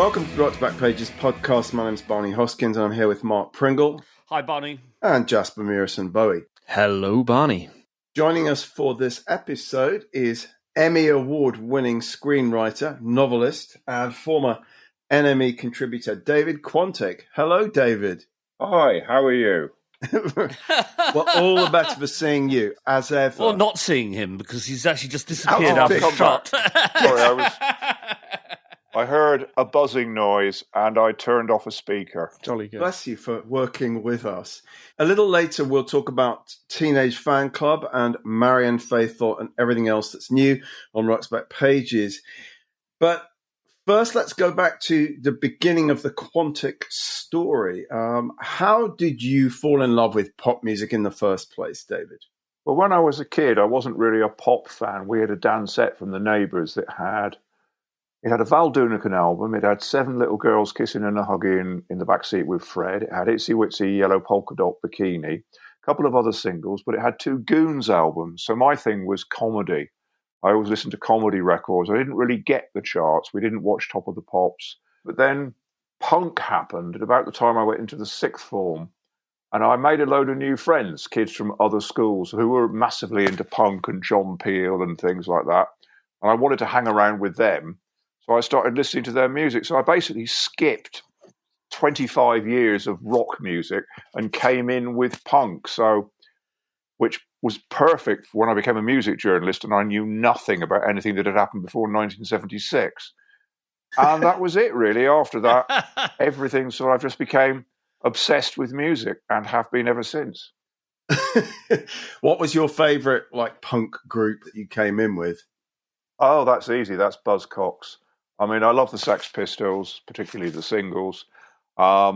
Welcome to the Rock to Back Pages podcast. My name's Barney Hoskins and I'm here with Mark Pringle. Hi, Barney. And Jasper Mearson Bowie. Hello, Barney. Joining us for this episode is Emmy Award-winning screenwriter, novelist, and former NME contributor David Quantick. Hello, David. Hi, how are you? Well, all the better for seeing you, as ever. Well, not seeing him, because he's actually just disappeared out of the shot. Sorry, I heard a buzzing noise and I turned off a speaker. Jolly good. Bless you for working with us. A little later, we'll talk about Teenage Fanclub and Marianne Faithfull and everything else that's new on Rock's Back Pages. But first, let's go back to the beginning of the Quantick story. How did you fall in love with pop music in the first place, David? Well, when I was a kid, I wasn't really a pop fan. We had a dance set from the neighbours that had a Val Doonican album. It had 7 little girls kissing and hugging in the back seat with Fred. It had Itsy Witsy Yellow Polka Dot Bikini, a couple of other singles, but it had 2 Goons albums. So my thing was comedy. I always listened to comedy records. I didn't really get the charts. We didn't watch Top of the Pops. But then punk happened at about the time I went into the 6th form. And I made a load of new friends, kids from other schools who were massively into punk and John Peel and things like that. And I wanted to hang around with them. So I started listening to their music. So I basically skipped 25 years of rock music and came in with punk. So, which was perfect for when I became a music journalist and I knew nothing about anything that had happened before 1976. And that was it, really. After that, everything. So I just became obsessed with music and have been ever since. What was your favourite punk group that you came in with? Oh, that's easy. That's Buzzcocks. I mean, I love the Sex Pistols, particularly the singles. But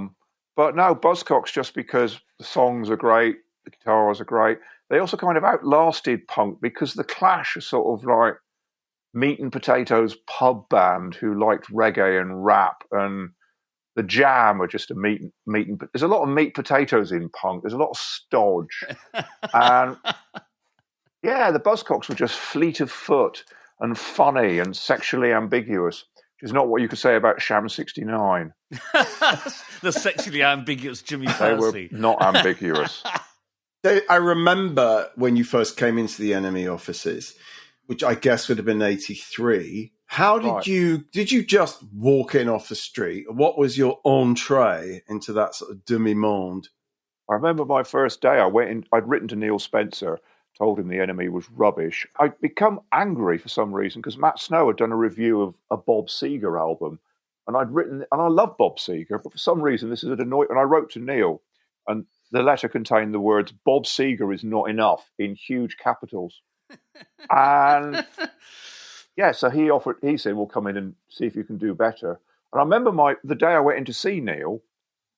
no, Buzzcocks, just because the songs are great, the guitars are great. They also kind of outlasted punk because the Clash are sort of like meat and potatoes pub band who liked reggae and rap, and the Jam are just a meat and there's a lot of meat potatoes in punk. There's a lot of stodge. And yeah, the Buzzcocks were just fleet of foot and funny and sexually ambiguous, which is not what you could say about Sham 69. The sexually ambiguous Jimmy They were Percy. not ambiguous. I remember when you first came into the NME offices, which I guess would have been 83. How did did you just walk in off the street? What was your entree into that sort of demi-monde? I remember my first day, I'd written to Neil Spencer, told him the NME was rubbish. I'd become angry for some reason because Matt Snow had done a review of a Bob Seger album. And I love Bob Seger, but for some reason this had annoyed, and I wrote to Neil, and the letter contained the words, Bob Seger is not enough, in huge capitals. And yeah, so he said, we'll come in and see if you can do better. And I remember the day I went in to see Neil,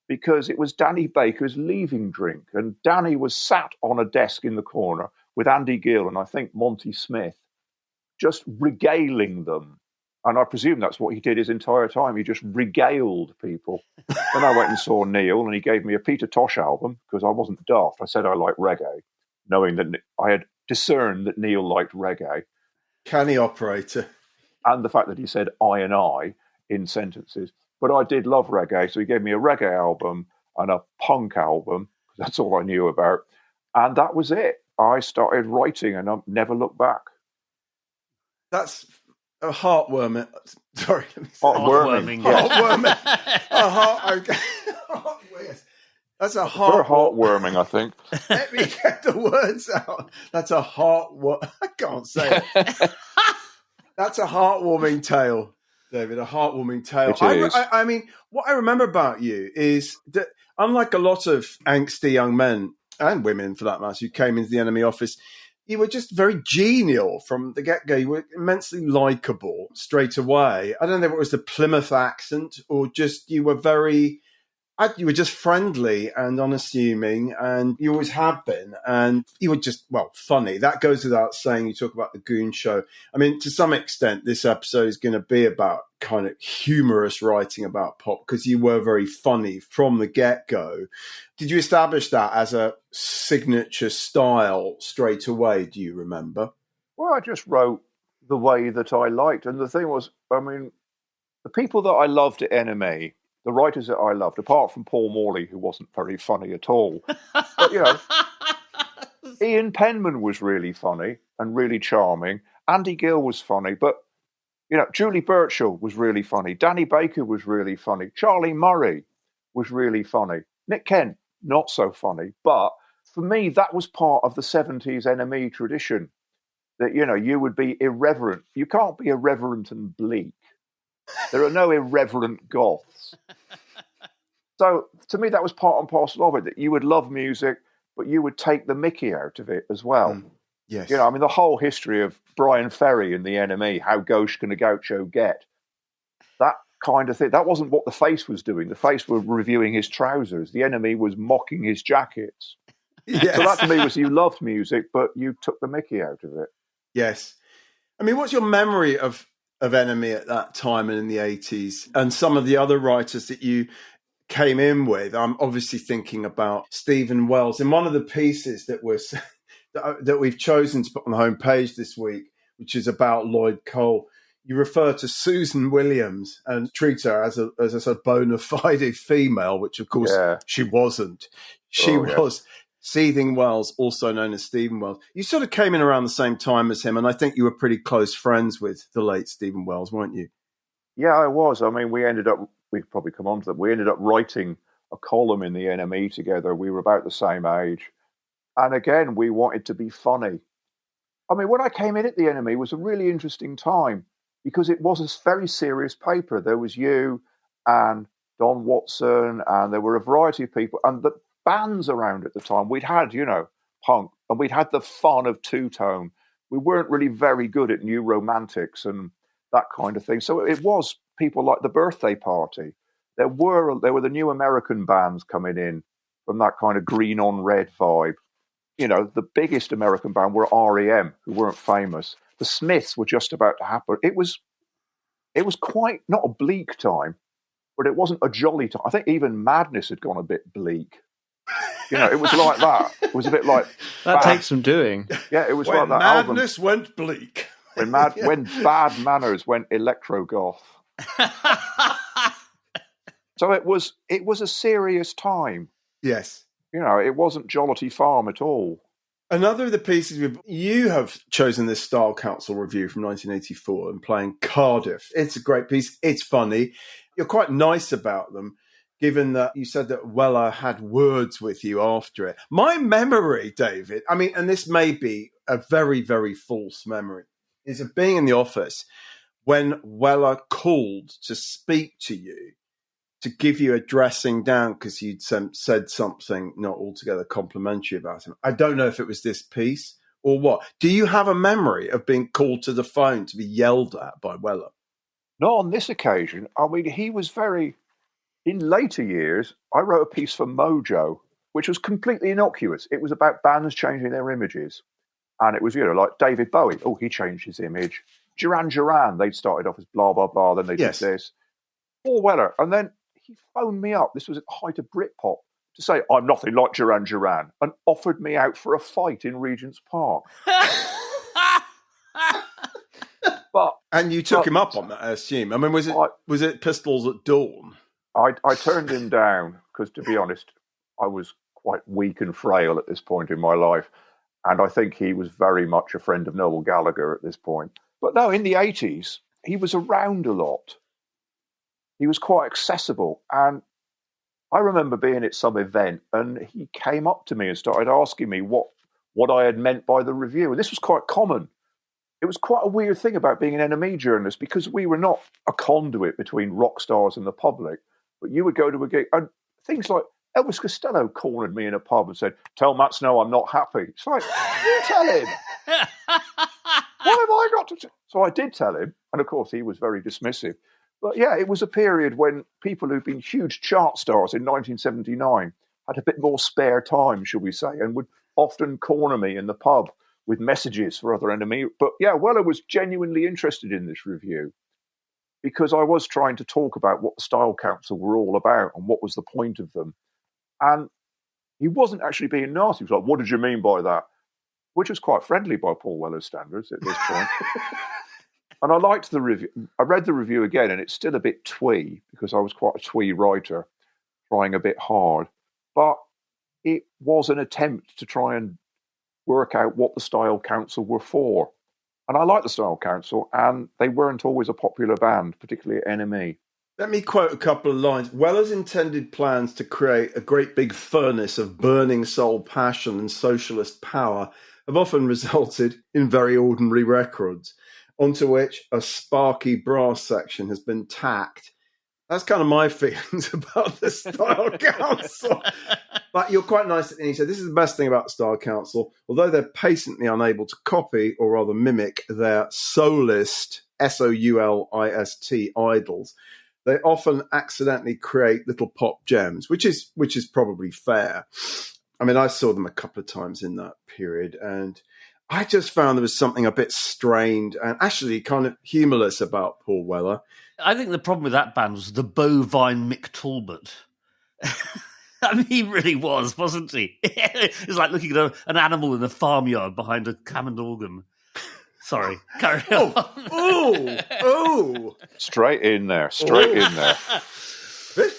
because it was Danny Baker's leaving drink. And Danny was sat on a desk in the corner with Andy Gill and I think Monty Smith, just regaling them. And I presume that's what he did his entire time. He just regaled people. Then I went and saw Neil and he gave me a Peter Tosh album because I wasn't daft. I said I liked reggae, knowing that I had discerned that Neil liked reggae. Canny operator. And the fact that he said I and I in sentences. But I did love reggae, so he gave me a reggae album and a punk album, because that's all I knew about. And that was it. I started writing and I never looked back. That's a heartwarming. Sorry. Heartwarming. Yes. Heartwarming. Okay. That's a heartwarming, I think. Let me get the words out. That's a I can't say it. That's a heartwarming tale, David. A heartwarming tale. It is. I mean, what I remember about you is that, unlike a lot of angsty young men and women, for that matter, who came into the NME office, you were just very genial from the get-go. You were immensely likable straight away. I don't know if it was the Plymouth accent or just you were just friendly and unassuming, and you always have been, and you were just, funny. That goes without saying. You talk about the Goon Show. I mean, to some extent, this episode is going to be about kind of humorous writing about pop, because you were very funny from the get-go. Did you establish that as a signature style straight away, do you remember? Well, I just wrote the way that I liked. And the thing was, I mean, the people that I loved at NME, the writers that I loved, apart from Paul Morley, who wasn't very funny at all, but, you know, Ian Penman was really funny and really charming. Andy Gill was funny, but, you know, Julie Burchill was really funny. Danny Baker was really funny. Charlie Murray was really funny. Nick Kent, not so funny. But for me, that was part of the 70s NME tradition, that, you know, you would be irreverent. You can't be irreverent and bleak. There are no irreverent goths. So to me, that was part and parcel of it, that you would love music, but you would take the mickey out of it as well. Yes. You know, I mean, the whole history of Brian Ferry in the NME, how gauche can a gaucho get? That kind of thing. That wasn't what the Face was doing. The Face were reviewing his trousers. The NME was mocking his jackets. Yes. So that to me was, you loved music, but you took the mickey out of it. Yes. I mean, what's your memory of NME at that time and in the 80s, and some of the other writers that you came in with? I'm obviously thinking about Stephen Wells. In one of the pieces that we've chosen to put on the homepage this week, which is about Lloyd Cole, you refer to Susan Williams and treat her as a sort of bona fide female, which of course she wasn't. She was Seething Wells, also known as Stephen Wells. You sort of came in around the same time as him, and I think you were pretty close friends with the late Stephen Wells, weren't you? Yeah, I was. I mean, we've probably come on to that. We ended up writing a column in the NME together. We were about the same age. And again, we wanted to be funny. I mean, when I came in at the NME, it was a really interesting time because it was a very serious paper. There was you and Don Watson, and there were a variety of people. And the bands around at the time, we'd had, you know, punk, and we'd had the fun of two-tone. We weren't really very good at new romantics and that kind of thing. So it was people like The Birthday Party. There were the new American bands coming in from that kind of green on red vibe. You know, the biggest American band were REM, who weren't famous. The Smiths were just about to happen. It was quite, not a bleak time, but it wasn't a jolly time. I think even Madness had gone a bit bleak. You know, it was like that. It was a bit like that takes some doing. Yeah, it was when like that. Madness went bleak. When Bad Manners went electro goth. So it was a serious time. Yes. You know, it wasn't Jollity Farm at all. Another of the pieces you have chosen this Style Council review from 1984 and playing Cardiff. It's a great piece. It's funny. You're quite nice about them, given that you said that Weller had words with you after it. My memory, David, I mean, and this may be a very, very false memory, is of being in the office when Weller called to speak to you, to give you a dressing down because you'd said something not altogether complimentary about him. I don't know if it was this piece or what. Do you have a memory of being called to the phone to be yelled at by Weller? Not on this occasion. I mean, he was very... In later years, I wrote a piece for Mojo, which was completely innocuous. It was about bands changing their images. And it was, you know, like David Bowie. Oh, he changed his image. Duran Duran, they'd started off as blah, blah, blah. Then they did this. Paul Weller. And then he phoned me up. This was at the height of Britpop, to say, I'm nothing like Duran Duran, and offered me out for a fight in Regent's Park. And you took him up on that, I assume. I mean, was it Pistols at Dawn? I turned him down because, to be honest, I was quite weak and frail at this point in my life. And I think he was very much a friend of Noel Gallagher at this point. But no, in the 80s, he was around a lot. He was quite accessible. And I remember being at some event and he came up to me and started asking me what I had meant by the review. And this was quite common. It was quite a weird thing about being an NME journalist because we were not a conduit between rock stars and the public. But you would go to a gig and things like Elvis Costello cornered me in a pub and said, tell Matt Snow I'm not happy. It's like, you tell him. What have I got to say? So I did tell him. And of course, he was very dismissive. But yeah, it was a period when people who'd been huge chart stars in 1979 had a bit more spare time, shall we say, and would often corner me in the pub with messages for other NME. But yeah, Weller was genuinely interested in this review because I was trying to talk about what the Style Council were all about and what was the point of them. And he wasn't actually being nasty. He was like, what did you mean by that? Which was quite friendly by Paul Weller's standards at this point. And I liked the review. I read the review again, and it's still a bit twee, because I was quite a twee writer, trying a bit hard. But it was an attempt to try and work out what the Style Council were for. And I like the Style Council, and they weren't always a popular band, particularly at NME. Let me quote a couple of lines. Weller's intended plans to create a great big furnace of burning soul passion and socialist power have often resulted in very ordinary records, onto which a sparky brass section has been tacked. That's kind of my feelings about the Style Council. But you're quite nice. And he said, this is the best thing about the Style Council. Although they're patently unable to copy, or rather mimic, their soulist, S-O-U-L-I-S-T, idols, they often accidentally create little pop gems, which is probably fair. I mean, I saw them a couple of times in that period, and I just found there was something a bit strained and actually kind of humorless about Paul Weller. I think the problem with that band was the bovine Mick Talbot. I mean, he really was, wasn't he? It was like looking at an animal in a farmyard behind a Hammond organ. Sorry, carry on. Oh! Straight in there.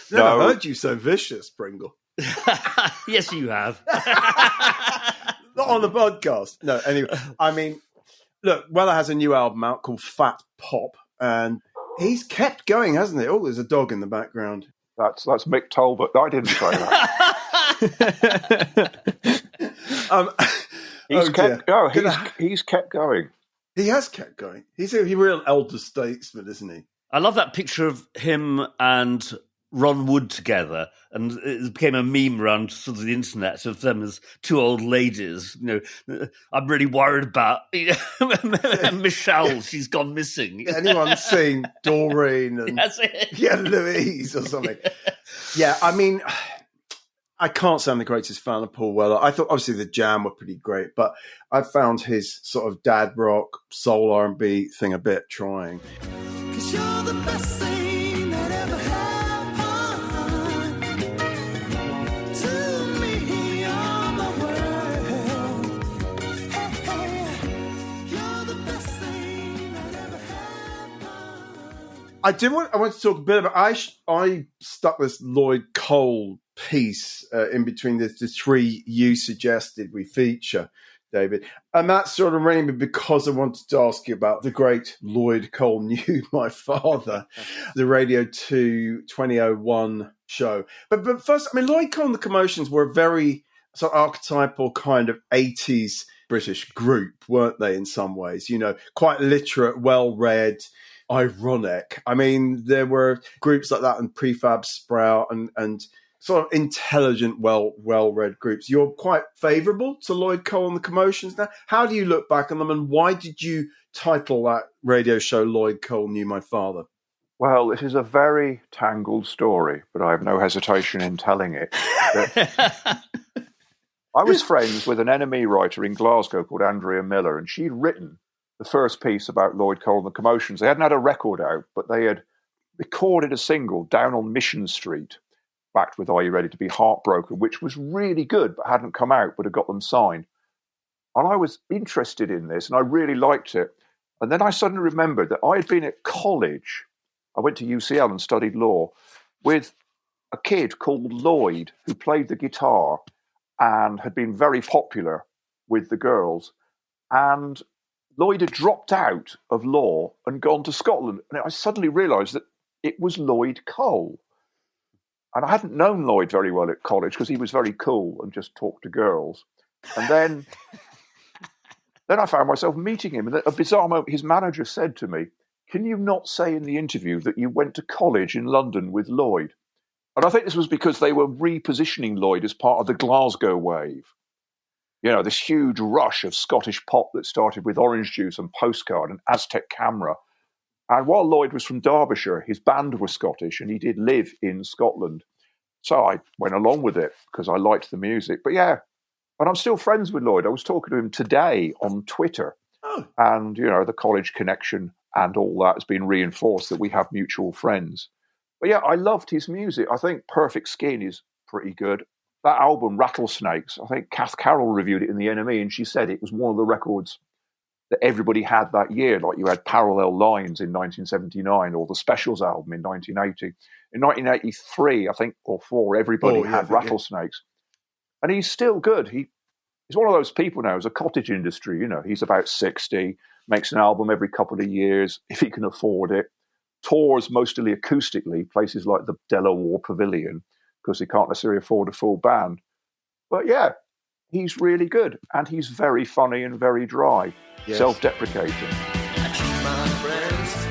Never heard you so vicious, Pringle. Yes, you have. Not on the podcast. No, anyway. I mean, look, Weller has a new album out called Fat Pop, and he's kept going, hasn't he? Oh, there's a dog in the background. That's Mick Talbot. I didn't say that. He's kept going. He has kept going. He's a real elder statesman, isn't he? I love that picture of him and Ron Wood together, and it became a meme around sort of the internet of them as two old ladies. You know, I'm really worried about Michelle. She's gone missing. Anyone seen Doreen and Louise or something? Yeah, I mean, I can't say I'm the greatest fan of Paul Weller. I thought obviously the Jam were pretty great, but I found his sort of dad rock, soul R&B thing a bit trying. 'Cause you're the best thing that ever happened to me on the world. Hey, you're the best thing that ever happened. I want to talk a bit about, I stuck this Lloyd Cole piece in between the three you suggested we feature, David. And that's sort of ringing me because I wanted to ask you about the great Lloyd Cole Knew My Father, the Radio 2 2001 show. But first, I mean, Lloyd Cole and the Commotions were a very sort of archetypal kind of 80s British group, weren't they, in some ways? You know, quite literate, well-read, ironic. I mean, there were groups like that in Prefab Sprout and sort of intelligent, well-read groups. You're quite favourable to Lloyd Cole and the Commotions now. How do you look back on them, and why did you title that radio show Lloyd Cole Knew My Father? Well, it is a very tangled story, but I have no hesitation in telling it. I was friends with an NME writer in Glasgow called Andrea Miller, and she'd written the first piece about Lloyd Cole and the Commotions. They hadn't had a record out, but they had recorded a single Down on Mission Street, backed with Are You Ready to Be Heartbroken, which was really good, but hadn't come out, but had got them signed. And I was interested in this, and I really liked it. And then I suddenly remembered that I had been at college. I went to UCL and studied law with a kid called Lloyd, who played the guitar and had been very popular with the girls. And Lloyd had dropped out of law and gone to Scotland. And I suddenly realised that it was Lloyd Cole. And I hadn't known Lloyd very well at college because he was very cool and just talked to girls. And then I found myself meeting him. And at a bizarre moment, his manager said to me, "Can you not say in the interview that you went to college in London with Lloyd?" And I think this was because they were repositioning Lloyd as part of the Glasgow wave. You know, this huge rush of Scottish pop that started with Orange Juice and Postcard and Aztec Camera. And while Lloyd was from Derbyshire, his band was Scottish and he did live in Scotland. So I went along with it because I liked the music. But yeah, and I'm still friends with Lloyd. I was talking to him today on Twitter. Oh. And, you know, the college connection and all that has been reinforced that we have mutual friends. But yeah, I loved his music. I think Perfect Skin is pretty good. That album, Rattlesnakes, I think Kath Carroll reviewed it in the NME and she said it was one of the records that everybody had that year. Like you had Parallel Lines in 1979 or the Specials album in 1980. In 1983, I think, or 4, everybody had Rattlesnakes. And he's still good. He's one of those people now, as a cottage industry, you know, he's about 60, makes an album every couple of years, if he can afford it, tours mostly acoustically, places like the Delaware Pavilion, because he can't necessarily afford a full band. But yeah, he's really good. And he's very funny and very dry, self-deprecating. I treat my friends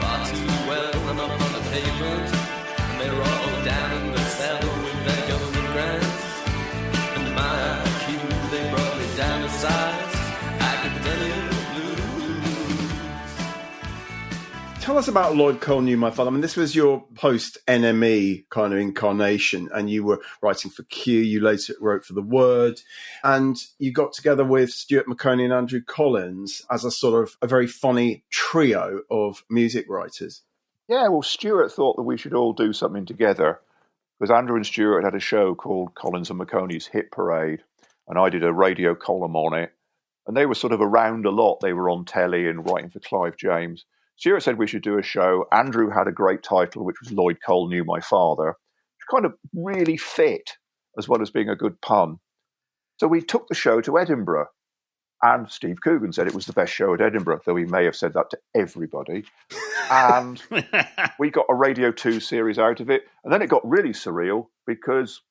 far too well. I'm up on the pavement, and they're all down in the cell with their government grants. And my IQ, they brought me down to size. I can tell you the blues. Tell us about Lloyd Cole Knew My Father. I mean, this was your post-NME kind of incarnation, and you were writing for Q. You later wrote for The Word, and you got together with Stuart Maconie and Andrew Collins as a sort of a very funny trio of music writers. Yeah, well, Stuart thought that we should all do something together, because Andrew and Stuart had a show called Collins and Maconie's Hit Parade, and I did a radio column on it, and they were sort of around a lot. They were on telly and writing for Clive James. Stuart said we should do a show. Andrew had a great title, which was Lloyd Cole Knew My Father, which kind of really fit, as well as being a good pun. So we took the show to Edinburgh, and Steve Coogan said it was the best show at Edinburgh, though he may have said that to everybody. And we got a Radio 2 series out of it. And then it got really surreal because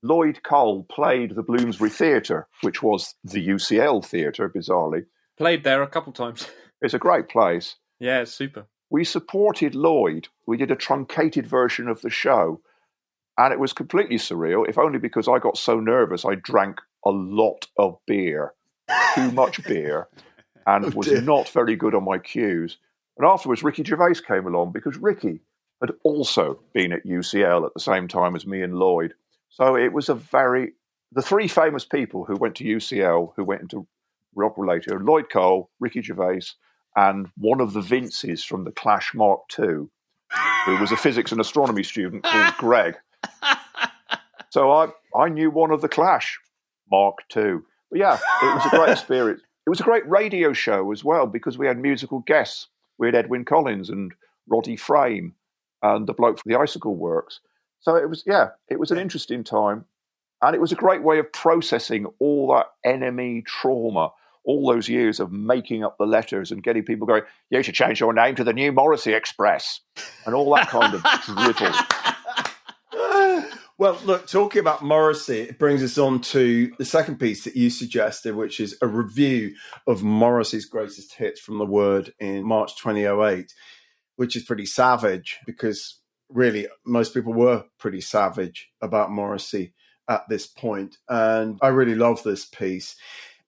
Lloyd Cole played the Bloomsbury Theatre, which was the UCL Theatre, bizarrely. Played there a couple times. It's a great place. Yeah, it's super. We supported Lloyd. We did a truncated version of the show, and it was completely surreal, if only because I got so nervous I drank a lot of beer, too much beer, and was not very good on my cues. And afterwards, Ricky Gervais came along because Ricky had also been at UCL at the same time as me and Lloyd. So it was the three famous people who went to UCL, who went into rock later, Lloyd Cole, Ricky Gervais, and one of the Vinces from the Clash Mark II, who was a physics and astronomy student called Greg. So I knew one of the Clash Mark II. But yeah, it was a great experience. It was a great radio show as well because we had musical guests. We had Edwyn Collins and Roddy Frame and the bloke from the Icicle Works. So it was an interesting time. And it was a great way of processing all that NME trauma, all those years of making up the letters and getting people going, you should change your name to the New Morrissey Express, and all that kind of drivel. Well, look, talking about Morrissey, it brings us on to the second piece that you suggested, which is a review of Morrissey's greatest hits from The Word in March 2008, which is pretty savage because really most people were pretty savage about Morrissey at this point. And I really love this piece.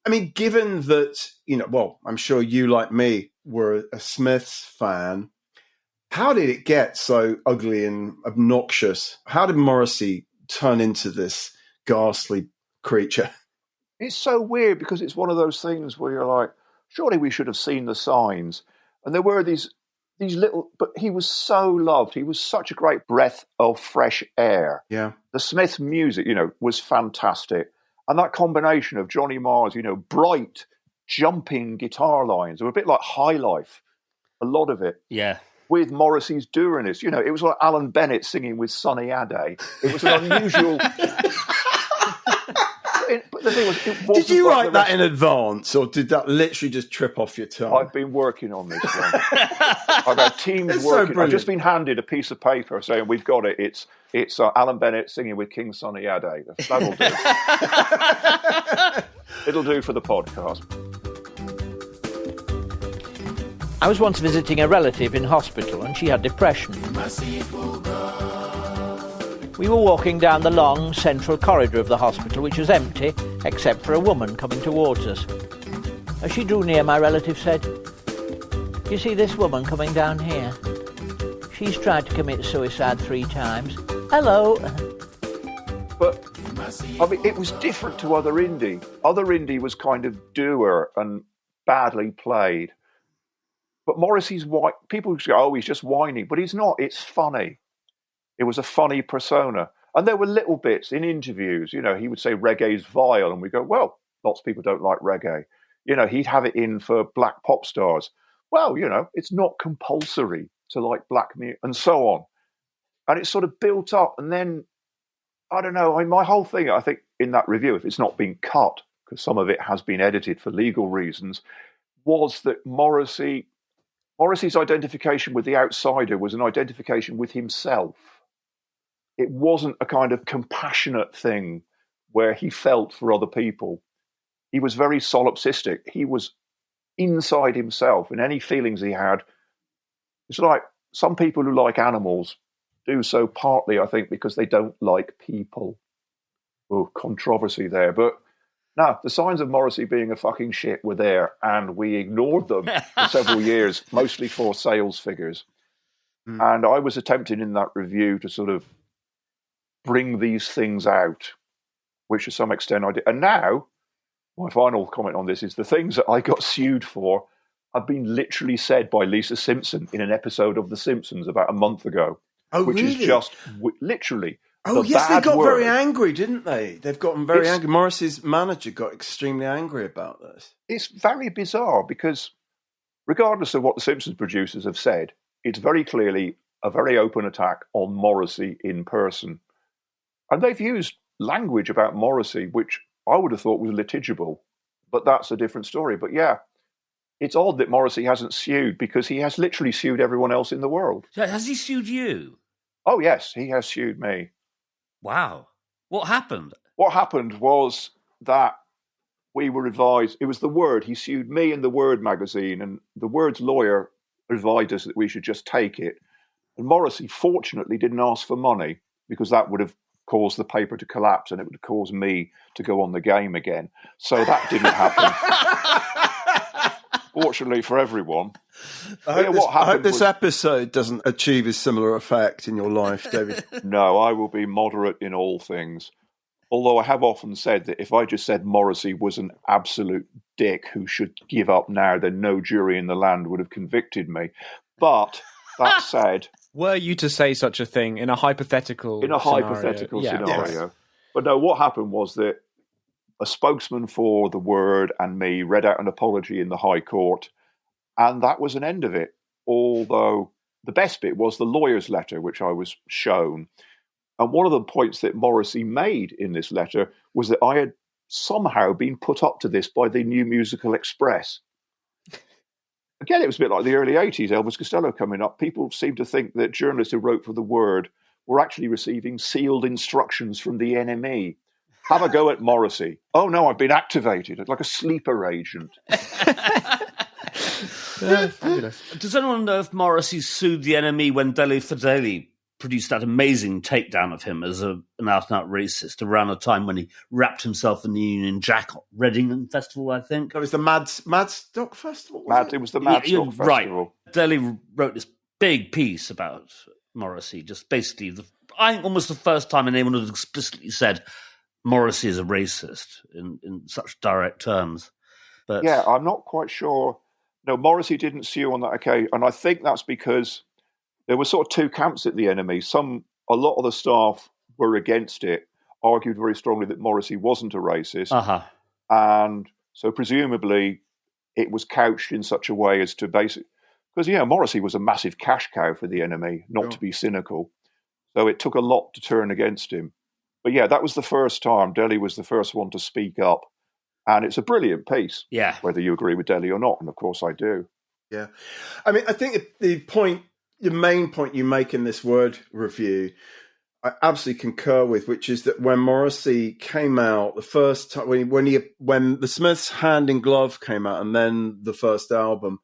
I mean, given that, I'm sure you, like me, were a Smiths fan, how did it get so ugly and obnoxious? How did Morrissey turn into this ghastly creature? It's so weird because it's one of those things where you're like, surely we should have seen the signs. And there were these little, but he was so loved. He was such a great breath of fresh air. Yeah. The Smiths music, was fantastic. And that combination of Johnny Marr's, bright, jumping guitar lines, they were a bit like High Life, a lot of it. Yeah. With Morrissey's Durinis. It was like Alan Bennett singing with Sonny Ade. It was an unusual... But the thing was, it wasn't. Did you write that in advance, or did that literally just trip off your tongue? I've been working on this one. I've had teams It's working. so I've just been handed a piece of paper saying, we've got it. It's Alan Bennett singing with King Sonny Ade. That'll do. It'll do for the podcast. I was once visiting a relative in hospital and she had depression. We were walking down the long central corridor of the hospital, which was empty except for a woman coming towards us. As she drew near, my relative said, "You see this woman coming down here? She's tried to commit suicide 3 times. Hello." But, it was different to other indie. Other indie was kind of doer and badly played. But Morrissey's white. People go, "Oh, he's just whining," but he's not. It's funny. It was a funny persona. And there were little bits in interviews. He would say reggae's vile, and we go, well, lots of people don't like reggae. He'd have it in for black pop stars. Well, it's not compulsory to like black music and so on. And it's sort of built up. And then, I don't know, my whole thing, I think, in that review, if it's not been cut, because some of it has been edited for legal reasons, was that Morrissey's identification with the outsider was an identification with himself. It wasn't a kind of compassionate thing where he felt for other people. He was very solipsistic. He was inside himself, and any feelings he had, it's like some people who like animals do so partly, I think, because they don't like people. Oh, controversy there. But no, the signs of Morrissey being a fucking shit were there, and we ignored them for several years, mostly for sales figures. And I was attempting in that review to sort of bring these things out, which to some extent I did. And now, my final comment on this is the things that I got sued for have been literally said by Lisa Simpson in an episode of The Simpsons about a month ago. Oh, which really? is just literally. Oh, yes, they got word. very angry, didn't they? They've gotten very angry. Morrissey's manager got extremely angry about this. It's very bizarre because regardless of what the Simpsons producers have said, it's very clearly a very open attack on Morrissey in person. And they've used language about Morrissey, which I would have thought was litigible, but that's a different story. But yeah, it's odd that Morrissey hasn't sued because he has literally sued everyone else in the world. Has he sued you? Oh, yes, he has sued me. Wow. What happened? What happened was that we were advised, it was The Word, he sued me and The Word magazine, and The Word's lawyer advised us that we should just take it. And Morrissey, fortunately, didn't ask for money because that would have caused the paper to collapse and it would have caused me to go on the game again. So that didn't happen. Fortunately for everyone. I hope this episode doesn't achieve a similar effect in your life, David. No, I will be moderate in all things. Although I have often said that if I just said Morrissey was an absolute dick who should give up now, then no jury in the land would have convicted me. But that said... Were you to say such a thing in a hypothetical scenario? Yeah. Yes. But no, what happened was that a spokesman for The Word and me read out an apology in the High Court, and that was an end of it. Although the best bit was the lawyer's letter, which I was shown. And one of the points that Morrissey made in this letter was that I had somehow been put up to this by the New Musical Express. Again, it was a bit like the early 80s, Elvis Costello coming up. People seemed to think that journalists who wrote for The Word were actually receiving sealed instructions from the NME. Have a go at Morrissey. Oh, no, I've been activated like a sleeper agent. Does anyone know if Morrissey sued the NME when Deli Fedeli produced that amazing takedown of him as an out-and-out racist around a time when he wrapped himself in the Union Jack at Reading Festival, I think? It was the Madstock Festival? It was the Madstock Festival. Right. Deli wrote this big piece about Morrissey, just basically, I think almost the first time anyone had explicitly said Morrissey is a racist in such direct terms. But yeah, I'm not quite sure. No, Morrissey didn't sue on that occasion, and I think that's because there were sort of two camps at the NME. A lot of the staff were against it, argued very strongly that Morrissey wasn't a racist, and so presumably it was couched in such a way as to basically, because Morrissey was a massive cash cow for the NME, not to be cynical. So it took a lot to turn against him. But yeah, that was the first time. Deli was the first one to speak up. And it's a brilliant piece, whether you agree with Deli or not. And of course I do. Yeah. I mean, I think the main point you make in this Word review, I absolutely concur with, which is that when Morrissey came out, the first time, when the Smiths' Hand in Glove came out and then the first album,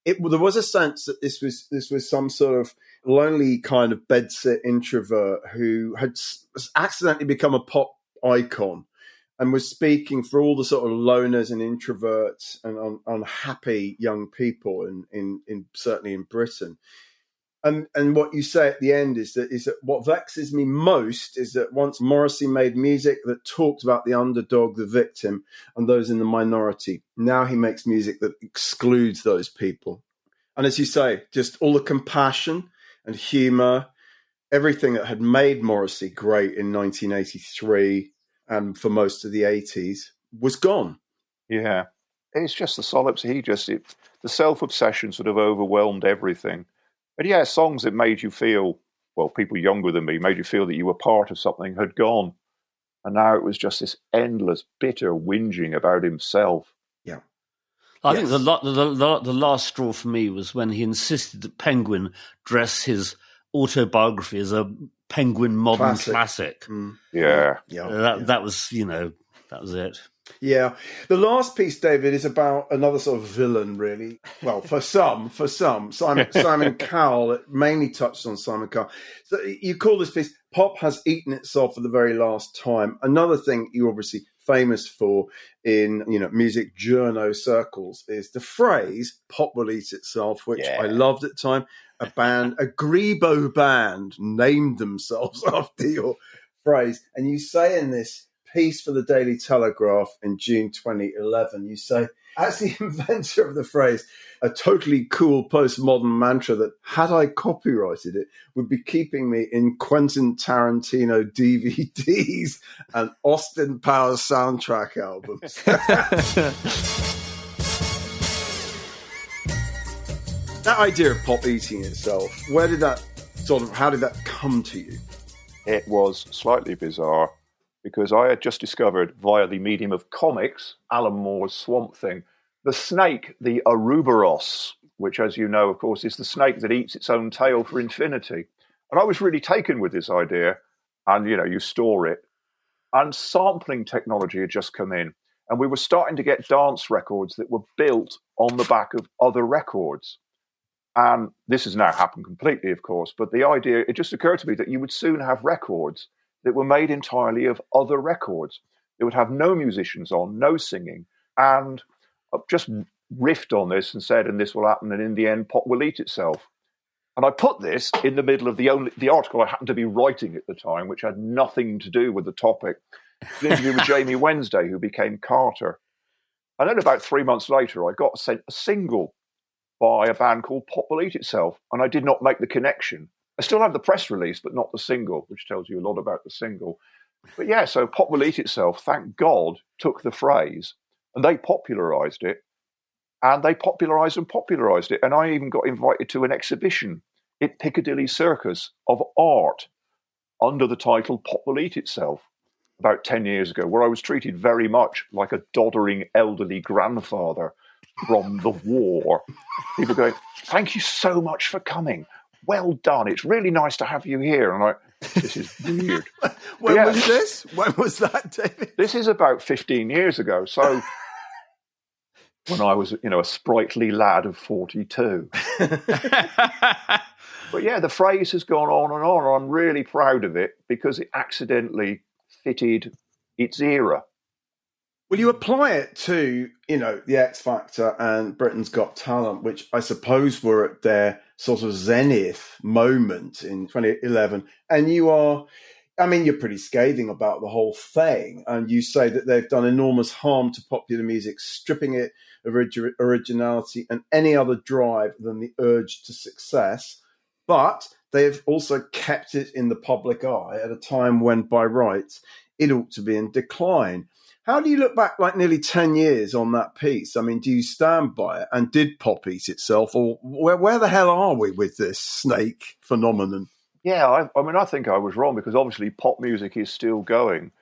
there was a sense that this was some sort of lonely kind of bedsit introvert who had accidentally become a pop icon and was speaking for all the sort of loners and introverts and unhappy young people in certainly in Britain. And what you say at the end is that what vexes me most is that once Morrissey made music that talked about the underdog, the victim, and those in the minority, now he makes music that excludes those people. And as you say, just all the compassion and humour, everything that had made Morrissey great in 1983 and for most of the 80s was gone. Yeah. it's just the solipsism. The self-obsession sort of overwhelmed everything. And yeah, songs that made you feel, well, people younger than me, made you feel that you were part of something had gone. And now it was just this endless, bitter whinging about himself. Yeah. I think the last straw for me was when he insisted that Penguin dress his autobiography as a Penguin modern classic. Yeah. That was, that was it. Yeah. The last piece, David, is about another sort of villain, really. Well, for some, Simon Cowell. It mainly touched on Simon Cowell. So you call this piece "Pop Has Eaten Itself for the Very Last Time." Another thing you're obviously famous for in music journo circles is the phrase "pop will eat itself," which I loved at the time. A Grebo band, named themselves after your phrase, and you say in this piece for the Daily Telegraph in June 2011, you say, as the inventor of the phrase, a totally cool postmodern mantra that, had I copyrighted it, would be keeping me in Quentin Tarantino DVDs and Austin Powers soundtrack albums. That idea of pop eating itself, how did that come to you? It was slightly bizarre, because I had just discovered via the medium of comics, Alan Moore's Swamp Thing, the snake, the Ouroboros, which, as you know, of course, is the snake that eats its own tail for infinity. And I was really taken with this idea, and, you store it. And sampling technology had just come in, and we were starting to get dance records that were built on the back of other records. And this has now happened completely, of course, but the idea, it just occurred to me that you would soon have records that were made entirely of other records. They would have no musicians on, no singing. And I just riffed on this and said, and this will happen, and in the end, pop will eat itself. And I put this in the middle of the article I happened to be writing at the time, which had nothing to do with the topic. An interview with Jamie Wednesday, who became Carter. And then about 3 months later, I got sent a single by a band called Pop Will Eat Itself, and I did not make the connection. I still have the press release, but not the single, which tells you a lot about the single. But yeah, so Pop Will Eat Itself, thank God, took the phrase, and they popularised it, and they popularised it. And I even got invited to an exhibition at Piccadilly Circus of art under the title Pop Will Eat Itself about 10 years ago, where I was treated very much like a doddering elderly grandfather from the war. People going, thank you so much for coming. Well done. It's really nice to have you here. And I'm like, this is weird. When was this? When was that, David? This is about 15 years ago. So when I was, a sprightly lad of 42. But yeah, the phrase has gone on and on. And I'm really proud of it because it accidentally fitted its era. Well, you apply it to, the X Factor and Britain's Got Talent, which I suppose were at their sort of zenith moment in 2011. And you're pretty scathing about the whole thing. And you say that they've done enormous harm to popular music, stripping it of originality and any other drive than the urge to success. But they've also kept it in the public eye at a time when, by rights, it ought to be in decline. How do you look back like nearly 10 years on that piece? I mean, do you stand by it? And did pop eat itself? Or where the hell are we with this snake phenomenon? Yeah, I think I was wrong because obviously pop music is still going.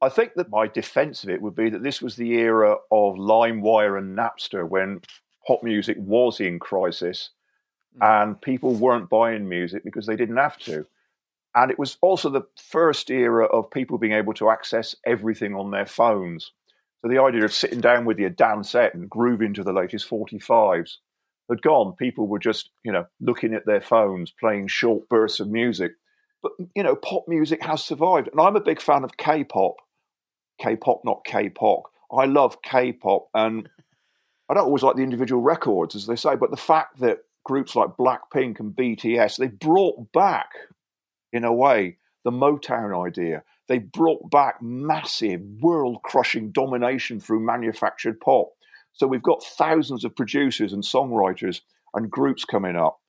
I think that my defense of it would be that this was the era of LimeWire and Napster when pop music was in crisis and people weren't buying music because they didn't have to. And it was also the first era of people being able to access everything on their phones. So the idea of sitting down with your dance set and grooving to the latest 45s had gone. People were just, looking at their phones, playing short bursts of music. But, pop music has survived. And I'm a big fan of K-pop. K-pop, not K-pop. I love K-pop. And I don't always like the individual records, as they say, but the fact that groups like Blackpink and BTS, they brought back, in a way, the Motown idea. They brought back massive, world-crushing domination through manufactured pop. So we've got thousands of producers and songwriters and groups coming up.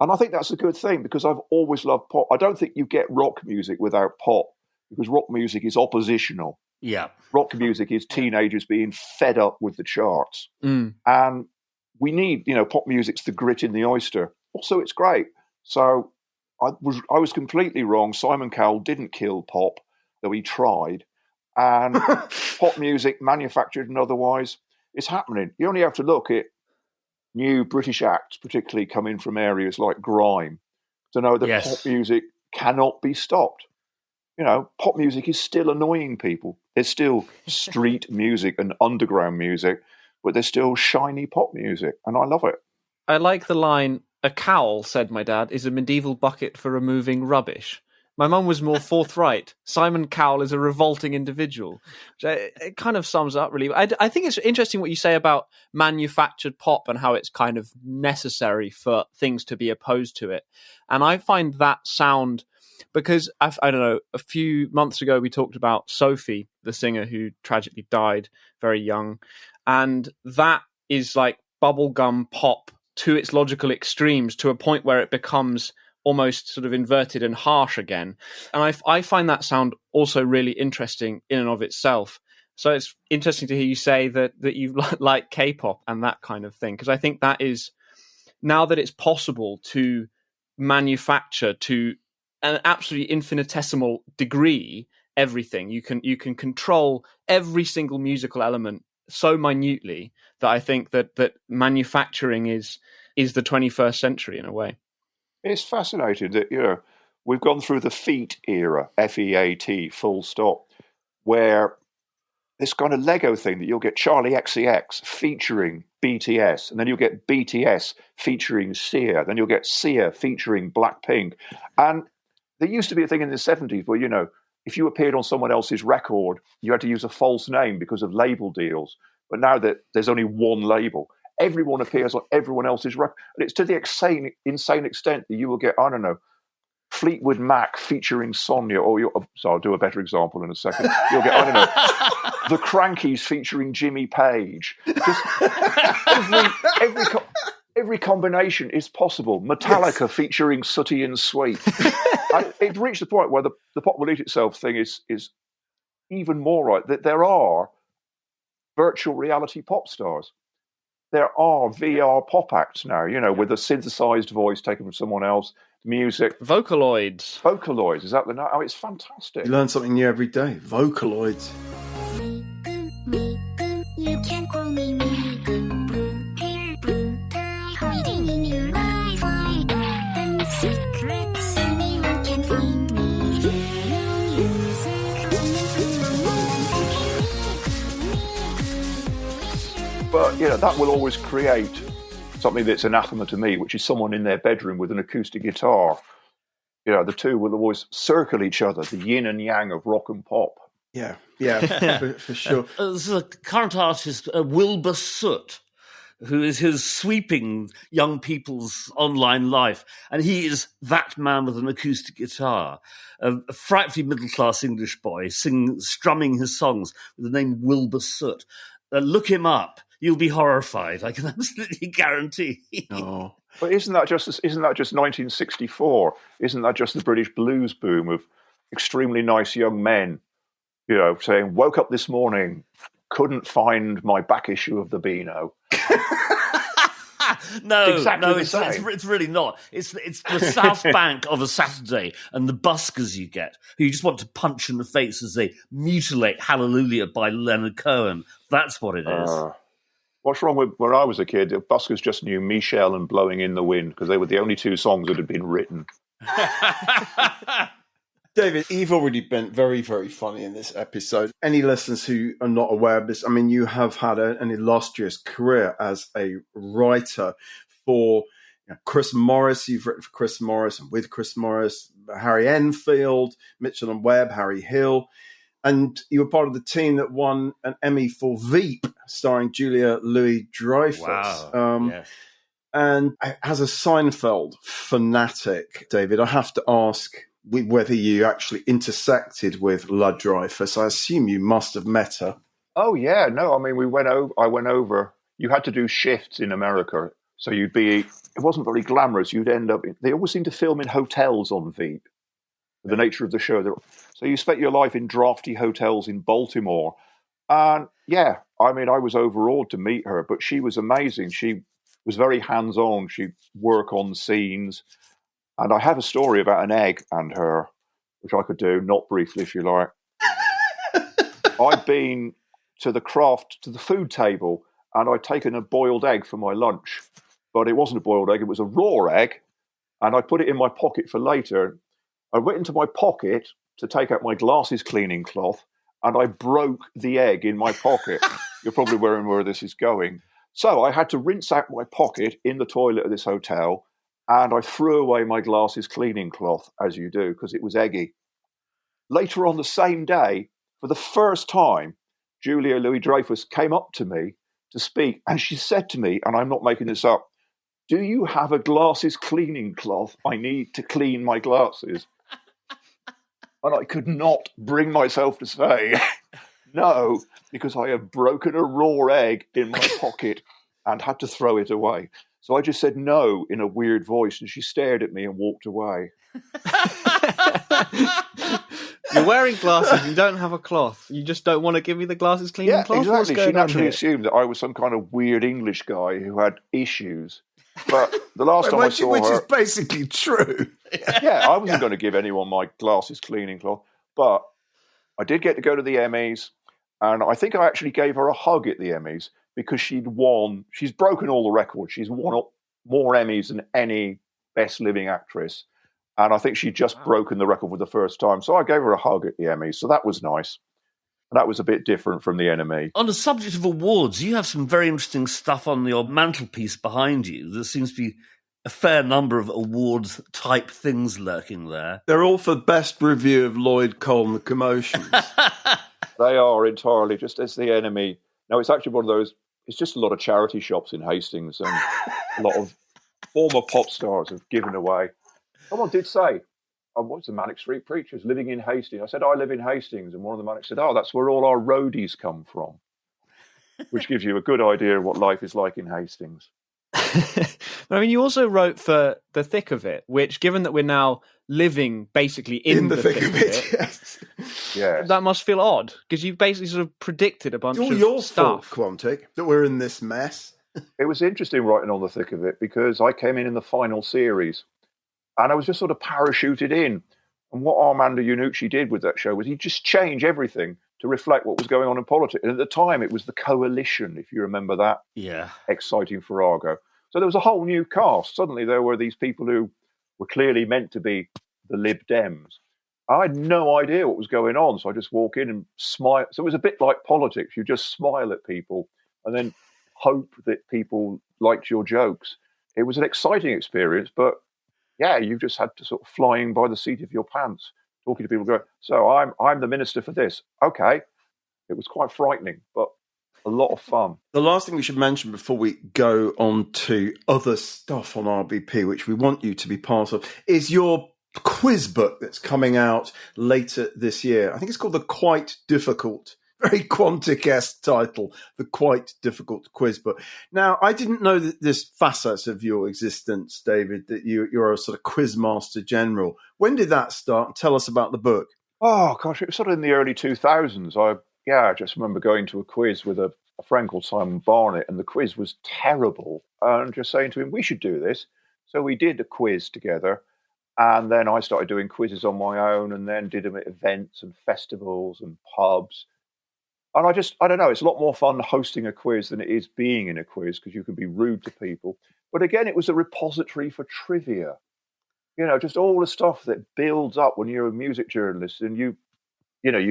And I think that's a good thing because I've always loved pop. I don't think you get rock music without pop because rock music is oppositional. Yeah. Rock music is teenagers being fed up with the charts. Mm. And we need, pop music's the grit in the oyster. Also, it's great. So I was completely wrong. Simon Cowell didn't kill pop, though he tried. And pop music, manufactured and otherwise, is happening. You only have to look at new British acts, particularly coming from areas like grime, to know that pop music cannot be stopped. Pop music is still annoying people. There's still street music and underground music, but there's still shiny pop music, and I love it. I like the line, "A cowl," said my dad, "is a medieval bucket for removing rubbish." My mum was more forthright. Simon Cowell is a revolting individual. It kind of sums up, really. I think it's interesting what you say about manufactured pop and how it's kind of necessary for things to be opposed to it. And I find that sound, because I don't know, a few months ago we talked about Sophie, the singer who tragically died very young. And that is like bubblegum pop to its logical extremes, to a point where it becomes almost sort of inverted and harsh again. And I find that sound also really interesting in and of itself. So it's interesting to hear you say that you like K-pop and that kind of thing, because I think that is, now that it's possible to manufacture to an absolutely infinitesimal degree everything, you can control every single musical element so minutely, that I think that manufacturing is the 21st century in a way. It's fascinating that, we've gone through the feat era, F-E-A-T, full stop, where this kind of Lego thing that you'll get Charlie XCX featuring BTS, and then you'll get BTS featuring Sia, then you'll get Sia featuring Blackpink. And there used to be a thing in the 70s where, if you appeared on someone else's record, you had to use a false name because of label deals. But now that there's only one label, everyone appears on everyone else's record. And it's to the insane extent that you will get, I don't know, Fleetwood Mac featuring Sonia, so I'll do a better example in a second. You'll get, I don't know, the Crankies featuring Jimmy Page. Just every combination is possible. Metallica featuring Sooty and Sweet. It reached the point where the pop will eat itself thing is even more right. That there are virtual reality pop stars. There are VR pop acts now, with a synthesized voice taken from someone else, music. Vocaloids. Vocaloids, is that the name? Oh, it's fantastic. You learn something new every day. Vocaloids. You can call me Mica, hair blue, tie hiding in your eyes, wide open secrets, anyone can find me. No music But, that will always create something that's anathema to me, which is someone in their bedroom with an acoustic guitar. The two will always circle each other, the yin and yang of rock and pop. Yeah, for sure. There's a current artist, Wilbur Soot, who is his sweeping young people's online life. And he is that man with an acoustic guitar, a frightfully middle-class English boy, strumming his songs with the name Wilbur Soot. Look him up. You'll be horrified. I can absolutely guarantee. Oh. But isn't that just 1964? Isn't that just the British blues boom of extremely nice young men, saying, woke up this morning, couldn't find my back issue of the Beano. No, exactly it's really not. It's the South Bank of a Saturday and the buskers you get, who you just want to punch in the face as they mutilate Hallelujah by Leonard Cohen. That's what it is. What's wrong with when I was a kid? The buskers just knew Michelle and Blowing in the Wind because they were the only two songs that had been written. David, you've already been very, very funny in this episode. Any listeners who are not aware of this, you have had an illustrious career as a writer for Chris Morris. You've written for Chris Morris and with Chris Morris, Harry Enfield, Mitchell and Webb, Harry Hill. And you were part of the team that won an Emmy for Veep, starring Julia Louis-Dreyfus. Wow. Yes. And as a Seinfeld fanatic, David, I have to ask whether you actually intersected with Lloyd-Dreyfus. I assume you must have met her. Oh, yeah. No, I went over. You had to do shifts in America. So it wasn't very glamorous. You'd end up, they always seem to film in hotels on Veep. the nature of the show. So you spent your life in drafty hotels in Baltimore. And yeah, I mean, I was overawed to meet her, but she was amazing. She was very hands-on. She'd work on scenes. And I have a story about an egg and her, which I could do, not briefly if you like. I'd been to the food table, and I'd taken a boiled egg for my lunch. But it wasn't a boiled egg, it was a raw egg. And I put it in my pocket for later. I went into my pocket to take out my glasses cleaning cloth, and I broke the egg in my pocket. You're probably wondering where this is going. So I had to rinse out my pocket in the toilet of this hotel, and I threw away my glasses cleaning cloth, as you do, because it was eggy. Later on the same day, for the first time, Julia Louis-Dreyfus came up to me to speak, and she said to me, and I'm not making this up, "Do you have a glasses cleaning cloth? I need to clean my glasses." And I could not bring myself to say no, because I had broken a raw egg in my pocket and had to throw it away. So I just said no in a weird voice, and she stared at me and walked away. You're wearing glasses, you don't have a cloth. You just don't want to give me the glasses cleaning cloth? Yeah, exactly. She naturally here? assumed that I was some kind of weird English guy who had issues. But the last time I saw her... Which is basically true. Yeah, I wasn't going to give anyone my glasses cleaning cloth. But I did get to go to the Emmys, and I think I actually gave her a hug at the Emmys because she'd won. She's broken all the records. She's won more Emmys than any Best Living Actress. And I think she'd just broken the record for the first time. So I gave her a hug at the Emmys. So that was nice. And that was a bit different from the NME. On the subject of awards, you have some very interesting stuff on your mantelpiece behind you. There seems to be a fair number of awards-type things lurking there. They're all for best review of Lloyd Cole and the Commotions. They are entirely just as the NME. Now, it's actually one of those, it's just a lot of charity shops in Hastings, and a lot of former pop stars have given away. Someone did say, what's the Manic Street Preachers living in Hastings? I said, I live in Hastings. And one of the Manics said, that's where all our roadies come from. Which gives you a good idea of what life is like in Hastings. I mean, you also wrote for The Thick of It, which, given that we're now living basically in the thick of it, yes. Yes. That must feel odd, because you've basically sort of predicted a bunch It's all of your stuff. fault, Quantick, that we're in this mess. It was interesting writing on The Thick of It, because I came in the final series, and I was just sort of parachuted in. And what Armando Iannucci did with that show was he just changed everything to reflect what was going on in politics. And at the time, it was the Coalition, if you remember that. Yeah. Exciting Farrago. So there was a whole new cast. Suddenly there were these people who were clearly meant to be the Lib Dems. I had no idea what was going on, so I just walk in and smile. So it was a bit like politics. You just smile at people and then hope that people liked your jokes. It was an exciting experience, but yeah, you just had to sort of flying by the seat of your pants, talking to people, going, so I'm the minister for this. Okay. It was quite frightening, but a lot of fun. The last thing we should mention before we go on to other stuff on RBP, which we want you to be part of, is your quiz book that's coming out later this year. I think it's called The Quite Difficult, very Quantick-esque title, The Quite Difficult Quiz Book. Now, I didn't know that this facet of your existence, David, that you're a sort of quiz master general. When did that start? Tell us about the book. Oh, gosh, it was sort of in the early 2000s. I just remember going to a quiz with a friend called Simon Barney, and the quiz was terrible. And just saying to him, we should do this. So we did a quiz together. And then I started doing quizzes on my own, and then did them at events and festivals and pubs. And I don't know, it's a lot more fun hosting a quiz than it is being in a quiz, because you can be rude to people. But again, it was a repository for trivia. You know, just all the stuff that builds up when you're a music journalist, and you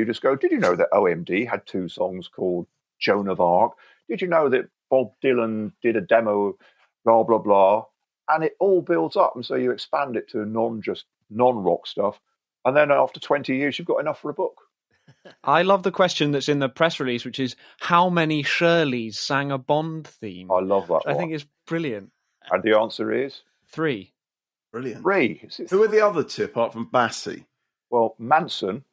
just go, did you know that OMD had 2 songs called Joan of Arc? Did you know that Bob Dylan did a demo, blah, blah, blah? And it all builds up. And so you expand it to non-rock stuff. And then after 20 years, you've got enough for a book. I love the question that's in the press release, which is, how many Shirleys sang a Bond theme? I love that I one. think it's brilliant. And the answer is? 3. Brilliant. 3. Who are the other 2 apart from Bassey? Well, Manson,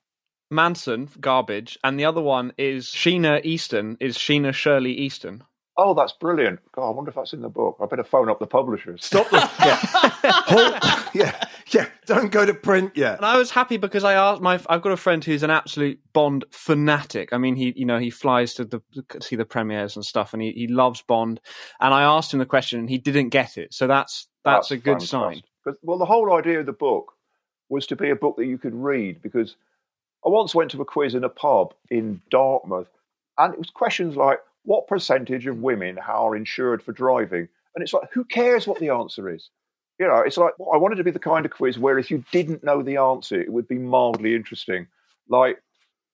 garbage, and the other one is Sheena Easton, is Sheena Shirley Easton. Oh, that's brilliant. God, I wonder if that's in the book. I better phone up the publishers. Stop the yeah. Don't go to print yet. And I was happy because I asked I've got a friend who's an absolute Bond fanatic. I mean, he flies to see the premieres and stuff, and he loves Bond. And I asked him the question, and he didn't get it. So that's a good sign. Well, the whole idea of the book was to be a book that you could read, because I once went to a quiz in a pub in Dartmouth, and it was questions like, what percentage of women are insured for driving? And it's like, who cares what the answer is? You know, it's like, I wanted to be the kind of quiz where if you didn't know the answer, it would be mildly interesting. Like,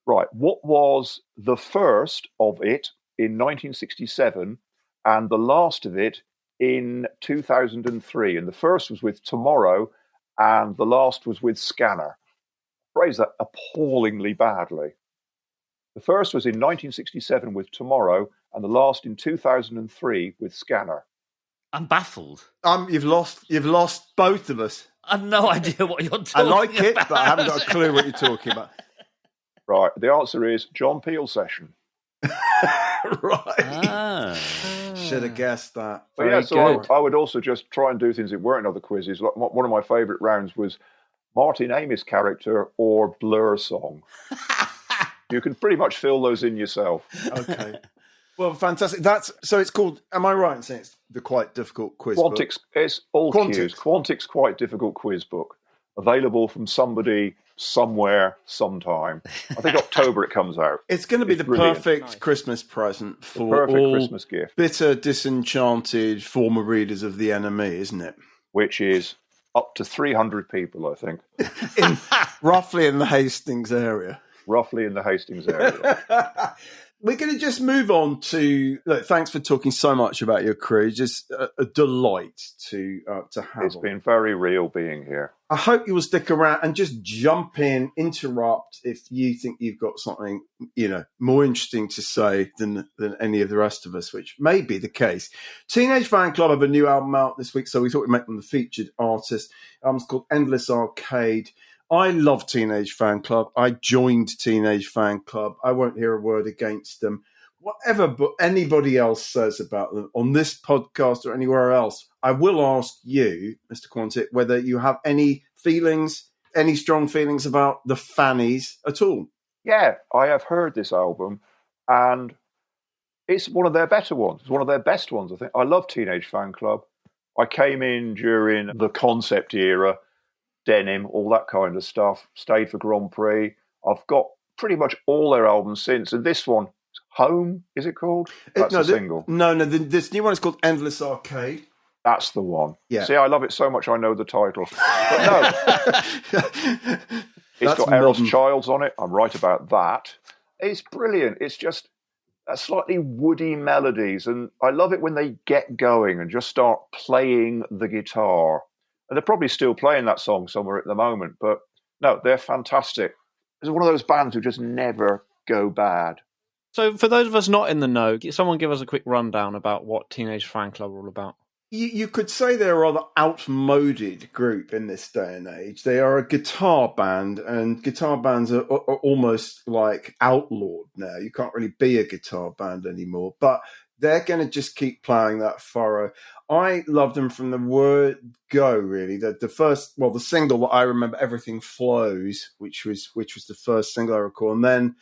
right, what was the first of it in 1967 and the last of it in 2003? And the first was with Tomorrow and the last was with Scanner. I phrased that appallingly badly. The first was in 1967 with Tomorrow and the last in 2003 with Scanner. I'm baffled. You've lost both of us. I've no idea what you're talking I like it, about. but I haven't got a clue what you're talking about. Right, the answer is John Peel session. Right. Should have guessed that. But yeah, so I would also just try and do things that weren't other quizzes. Like one of my favourite rounds was Martin Amis character or Blur song. You can pretty much fill those in yourself. Okay. Well, fantastic. So it's called, am I right in saying it's the quite difficult quiz Quantick's, book? It's all cues. Quantick's Quite Difficult Quiz Book. Available from somebody, somewhere, sometime. I think October it comes out. It's going to be the brilliant. perfect Christmas present for Perfect all Christmas gift. bitter, disenchanted former readers of the Enemy, isn't it? Which is up to 300 people, I think. Roughly in the Hastings area. Roughly in the Hastings area. We're going to just move on to. Look, thanks for talking so much about your crew. Just a delight to have. It's been very real being here. I hope you will stick around and just jump in, interrupt if you think you've got something more interesting to say than any of the rest of us, which may be the case. Teenage Fanclub have a new album out this week, so we thought we'd make them the featured artist. The album's called Endless Arcade. I love Teenage Fanclub. I joined Teenage Fanclub. I won't hear a word against them. Whatever but anybody else says about them on this podcast or anywhere else, I will ask you, Mr. Quantick, whether you have any strong feelings about the Fannies at all. Yeah, I have heard this album, and it's one of their better ones. It's one of their best ones, I think. I love Teenage Fanclub. I came in during the Concept era, Denim, all that kind of stuff. Stayed for Grand Prix. I've got pretty much all their albums since, and this one, Home, is it called? That's a single. No, this new one is called Endless Arcade. That's the one. Yeah. See, I love it so much I know the title. But no. It's got Eros Childs on it. I'm right about that. It's brilliant. It's just slightly woody melodies, and I love it when they get going and just start playing the guitar. And they're probably still playing that song somewhere at the moment, but no, they're fantastic. It's one of those bands who just never go bad. So for those of us not in the know, someone give us a quick rundown about what Teenage Fanclub are all about. You could say they're a rather outmoded group in this day and age. They are a guitar band, and guitar bands are almost like outlawed now. You can't really be a guitar band anymore, but they're going to just keep plowing that furrow. I love them from the word go, really. The single that I remember, Everything Flows, which was the first single I recall, and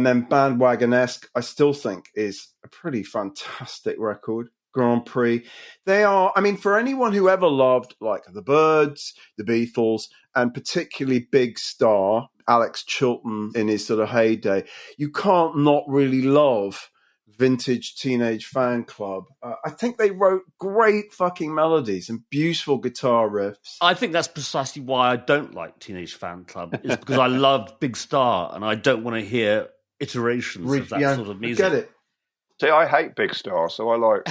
then Bandwagon-esque, I still think is a pretty fantastic record. Grand Prix. They are, for anyone who ever loved like the Byrds, the Beatles, and particularly Big Star, Alex Chilton in his sort of heyday, you can't not really love vintage Teenage Fanclub. I think they wrote great fucking melodies and beautiful guitar riffs. I think that's precisely why I don't like Teenage Fanclub, is because I loved Big Star and I don't want to hear iterations of that sort of music. Get it. See, I hate Big Star, so I like...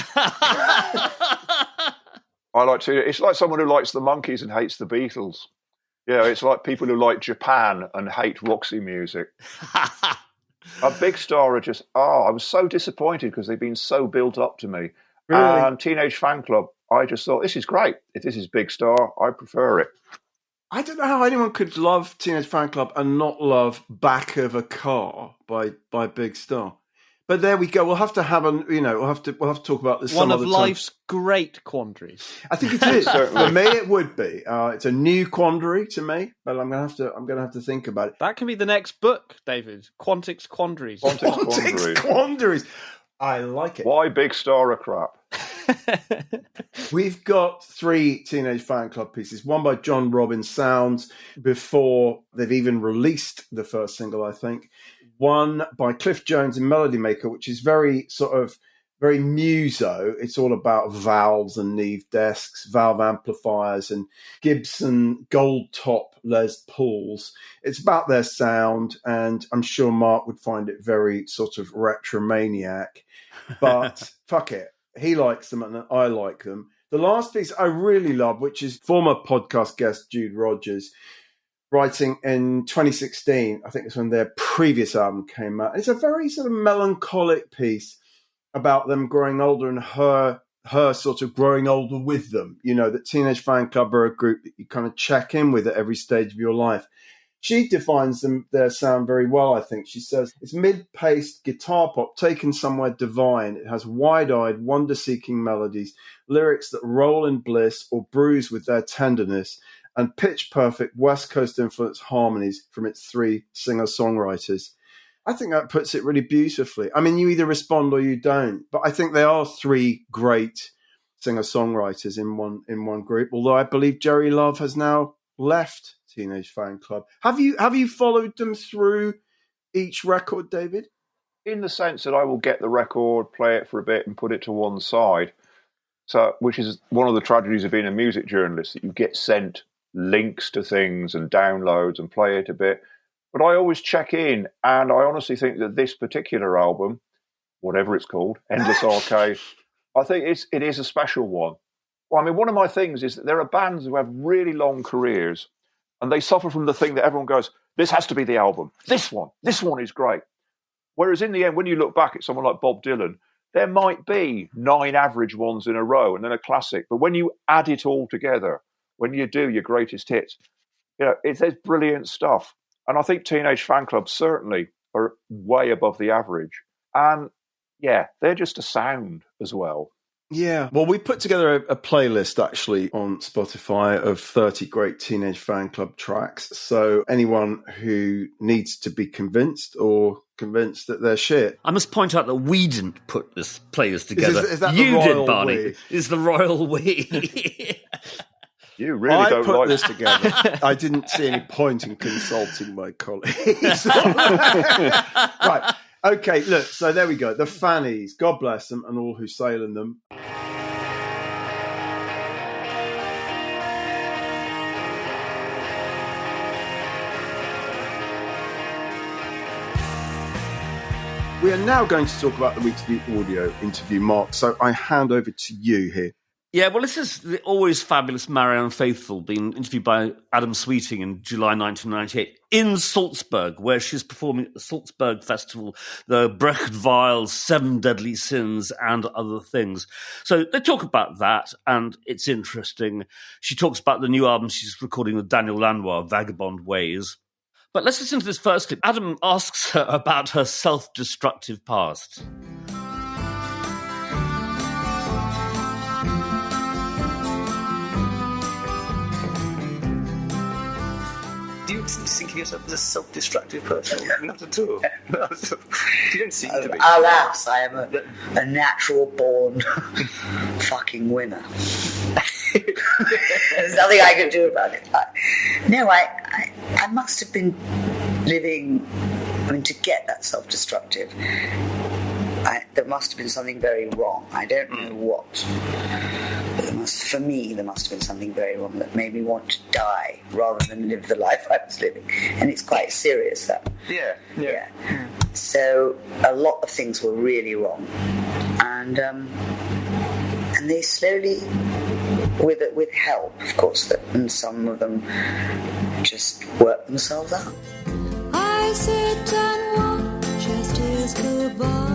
It's like someone who likes the Monkees and hates the Beatles. Yeah, it's like people who like Japan and hate Roxy music. A Big Star are just... I was so disappointed because they've been so built up to me. Really? And Teenage Fanclub, I just thought, this is great. If this is Big Star, I prefer it. I don't know how anyone could love Teenage Fanclub and not love Back of a Car by Big Star. But there we go. We'll have to have we'll have to talk about this. One some of other life's time. great quandaries. I think it is. For me, it would be. It's a new quandary to me, but I'm gonna have to think about it. That can be the next book, David. Quantick's Quandaries. Quantick's Quandaries. I like it. Why Big Star of Crap? We've got 3 Teenage Fanclub pieces. One by John Robin Sounds before they've even released the first single, I think. One by Cliff Jones in Melody Maker, which is very muso. It's all about valves and Neve desks, valve amplifiers, and Gibson gold top Les Pauls. It's about their sound, and I'm sure Mark would find it very sort of retromaniac. But fuck it. He likes them and I like them. The last piece I really love, which is former podcast guest Jude Rogers, writing in 2016. I think it's when their previous album came out. It's a very sort of melancholic piece about them growing older and her sort of growing older with them. You know, that Teenage Fanclub are a group that you kind of check in with at every stage of your life. She defines their sound very well, I think. She says, it's mid-paced guitar pop taken somewhere divine. It has wide-eyed, wonder-seeking melodies, lyrics that roll in bliss or bruise with their tenderness, and pitch-perfect West Coast influence harmonies from its 3 singer-songwriters. I think that puts it really beautifully. I mean, you either respond or you don't, but I think they are 3 great singer-songwriters in one group, although I believe Jerry Love has now left Teenage Fanclub. Have you followed them through each record, David? In the sense that I will get the record, play it for a bit and put it to one side. So, which is one of the tragedies of being a music journalist, that you get sent links to things and downloads and play it a bit. But I always check in, and I honestly think that this particular album, whatever it's called, Endless Arcade, I think it is a special one. Well, I mean, one of my things is that there are bands who have really long careers and they suffer from the thing that everyone goes, this has to be the album. This one is great. Whereas in the end, when you look back at someone like Bob Dylan, there might be 9 average ones in a row and then a classic. But when you add it all together, when you do your greatest hits, there's brilliant stuff. And I think Teenage Fanclub certainly are way above the average. And yeah, they're just a sound as well. Yeah. Well, we put together a playlist actually on Spotify of 30 great Teenage Fanclub tracks. So anyone who needs to be convinced or convinced that they're shit. I must point out that we didn't put this playlist together. Is that you the royal did, Barney. we? It's the royal we. You really don't put like this together. I didn't see any point in consulting my colleagues. Right. Okay, look, so there we go. The Fannies, God bless them, and all who sail in them. We are now going to talk about the week's new audio interview, Mark. So I hand over to you here. Yeah, well, this is the always fabulous Marianne Faithfull being interviewed by Adam Sweeting in July 1998 in Salzburg, where she's performing at the Salzburg Festival, the Brecht Weil's 7 Deadly Sins and other things. So they talk about that, and it's interesting. She talks about the new album she's recording with Daniel Lanois, Vagabond Ways. But let's listen to this first clip. Adam asks her about her self-destructive past. Do you think of yourself as a self-destructive person? Not at all. You don't seem to be. Alas, I am a natural-born fucking winner. There's nothing I can do about it. I must have been living. I mean, to get that self-destructive, there must have been something very wrong. I don't know what. But for me, there must have been something very wrong that made me want to die rather than live the life I was living. And it's quite serious, that. Yeah. So a lot of things were really wrong, and they slowly, with help, of course, and some of them just worked themselves out. I sit and watch as tears go by.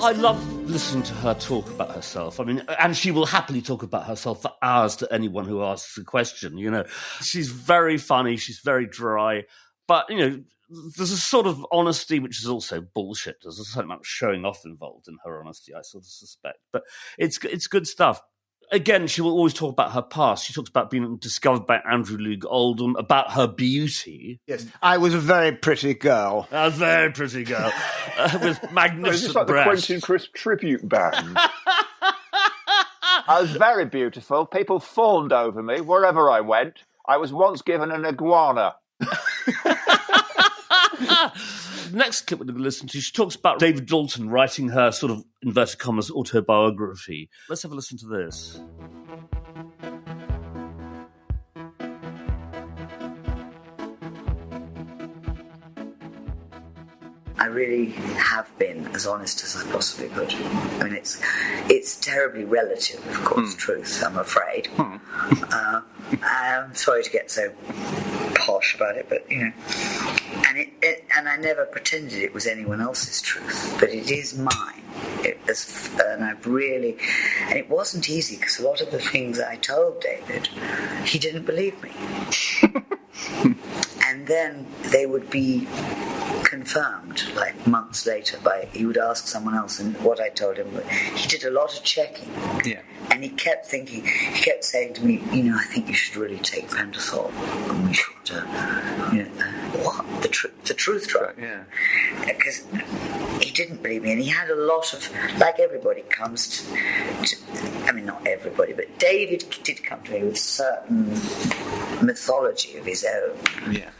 I love listening to her talk about herself. I mean, and she will happily talk about herself for hours to anyone who asks a question, you know. She's very funny, she's very dry, But, there's a sort of honesty which is also bullshit. There's a certain amount of showing off involved in her honesty, I sort of suspect. But it's good stuff. Again, she will always talk about her past. She talks about being discovered by Andrew Loog Oldham, about her beauty. Yes, I was a very pretty girl. A very pretty girl with magnificent Is this like breasts. the Quentin Crisp tribute band? I was very beautiful. People fawned over me wherever I went. I was once given an iguana. Next clip we're going to listen to, she talks about David Dalton writing her sort of, inverted commas, autobiography. Let's have a listen to this. I really have been as honest as I possibly could. I mean, it's terribly relative, of course, truth, I'm afraid. I'm sorry to get so posh about it, but, and I never pretended it was anyone else's truth, but it is mine. And it wasn't easy, because a lot of the things I told David, he didn't believe me. And then they would be confirmed like months later he would ask someone else, and what I told him, he did a lot of checking. Yeah. And he kept saying to me, I think you should really take Pentothal, and we should, what? The truth drug. Yeah. Because he didn't believe me, and he had a lot of, like everybody comes to I mean, not everybody, but David did come to me with certain mythology of his own. Yeah.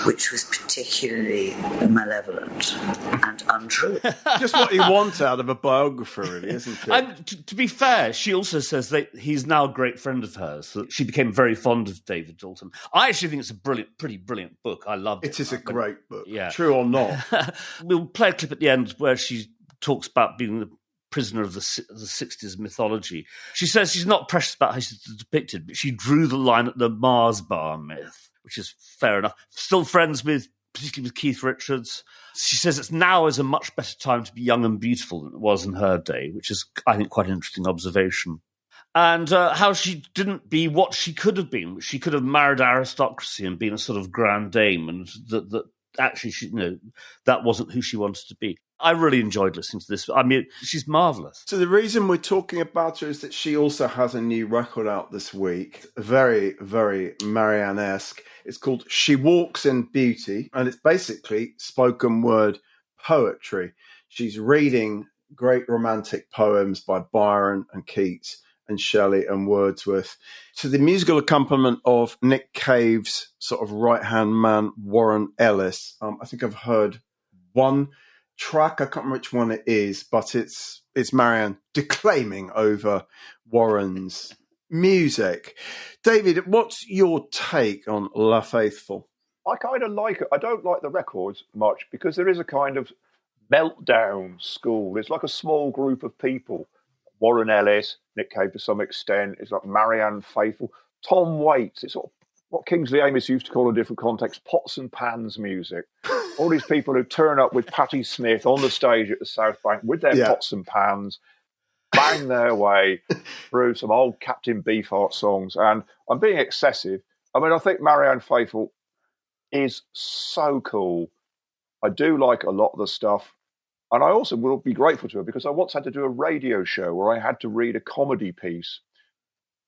Which was particularly malevolent and untrue. Just what you want out of a biographer, really, isn't it? To be fair, she also says that he's now a great friend of hers. That she became very fond of David Dalton. I actually think it's a pretty brilliant book. I loved it. It is a great book, yeah. True or not. We'll play a clip at the end where she talks about being the prisoner of the 60s mythology. She says she's not precious about how she's depicted, but she drew the line at the Mars bar myth, which is fair enough. Still friends particularly with Keith Richards. She says it's now is a much better time to be young and beautiful than it was in her day, which is, I think, quite an interesting observation. And how she didn't be what she could have been. She could have married aristocracy and been a sort of grand dame, and that actually, that wasn't who she wanted to be. I really enjoyed listening to this. I mean, she's marvellous. So the reason we're talking about her is that she also has a new record out this week. Very, very Marianne-esque. It's called She Walks in Beauty, and it's basically spoken word poetry. She's reading great romantic poems by Byron and Keats and Shelley and Wordsworth to the musical accompaniment of Nick Cave's sort of right-hand man, Warren Ellis. I think I've heard one track, I can't remember which one it is, but it's Marianne declaiming over Warren's music. David, what's your take on La Faithfull? I kind of like it. I don't like the records much because there is a kind of meltdown school. It's like a small group of people. Warren Ellis, Nick Cave to some extent. It's like Marianne Faithfull, Tom Waits. It's sort of what Kingsley Amis used to call in different contexts, pots and pans music. All these people who turn up with Patti Smith on the stage at the South Bank with their pots and pans, bang their way through some old Captain Beefheart songs. And I'm being excessive. I mean, I think Marianne Faithfull is so cool. I do like a lot of the stuff. And I also will be grateful to her because I once had to do a radio show where I had to read a comedy piece.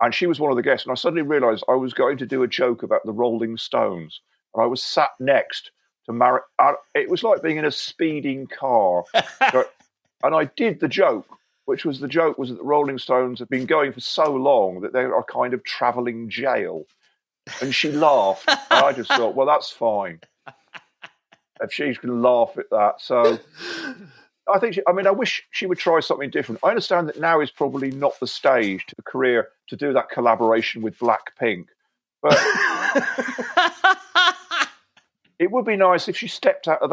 And she was one of the guests. And I suddenly realised I was going to do a joke about the Rolling Stones. And I was sat next to Marianne. It was like being in a speeding car. And I did the joke, which was that the Rolling Stones have been going for so long that they are kind of travelling jail. And she laughed. And I just thought, well, that's fine. If she's going to laugh at that. So I think, I wish she would try something different. I understand that now is probably not the stage to the career to do that collaboration with Blackpink. But it would be nice if she stepped out of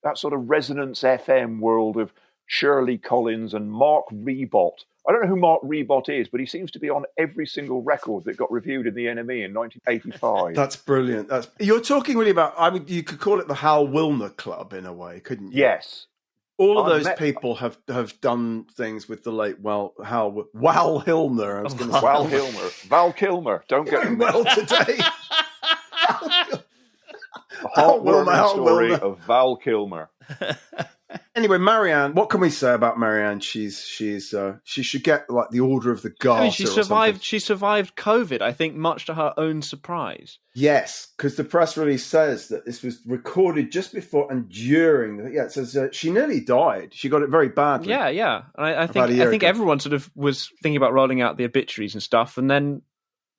that sort of Resonance FM world of Shirley Collins and Mark Ribot. I don't know who Mark Ribot is, but he seems to be on every single record that got reviewed in the NME in 1985. That's brilliant. You're talking really about, you could call it the Hal Wilner Club in a way, couldn't you? Yes. All of those people have done things with the late Wal Hilmer. I was going to say Wal Hilmer. Val Kilmer. Don't get him well today. heartwarming story of Val Kilmer. Anyway, Marianne, what can we say about Marianne? She should get like the Order of the Garter. I mean, she survived COVID, I think, much to her own surprise. Yes, because the press release says that this was recorded just before and during. Yeah, it says she nearly died. She got it very badly. Yeah. And I think everyone sort of was thinking about rolling out the obituaries and stuff, and then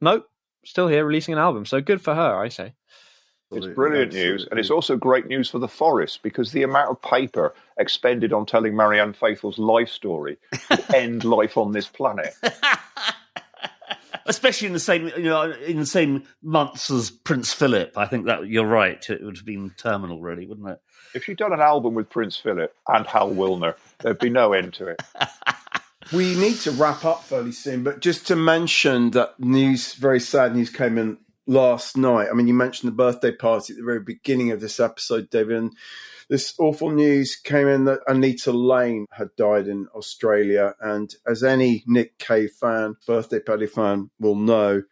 nope, still here releasing an album. So good for her, I say. It's brilliant news, and it's also great news for the forest, because the amount of paper expended on telling Marianne Faithfull's life story would end life on this planet. Especially in the same months as Prince Philip. I think that you're right. It would have been terminal, really, wouldn't it? If she'd done an album with Prince Philip and Hal Wilner, there'd be no end to it. We need to wrap up fairly soon, but just to mention that news, very sad news came in last night. I mean, you mentioned the birthday party at the very beginning of this episode, David, and this awful news came in that Anita Lane had died in Australia. And as any Nick Cave fan, birthday party fan will know,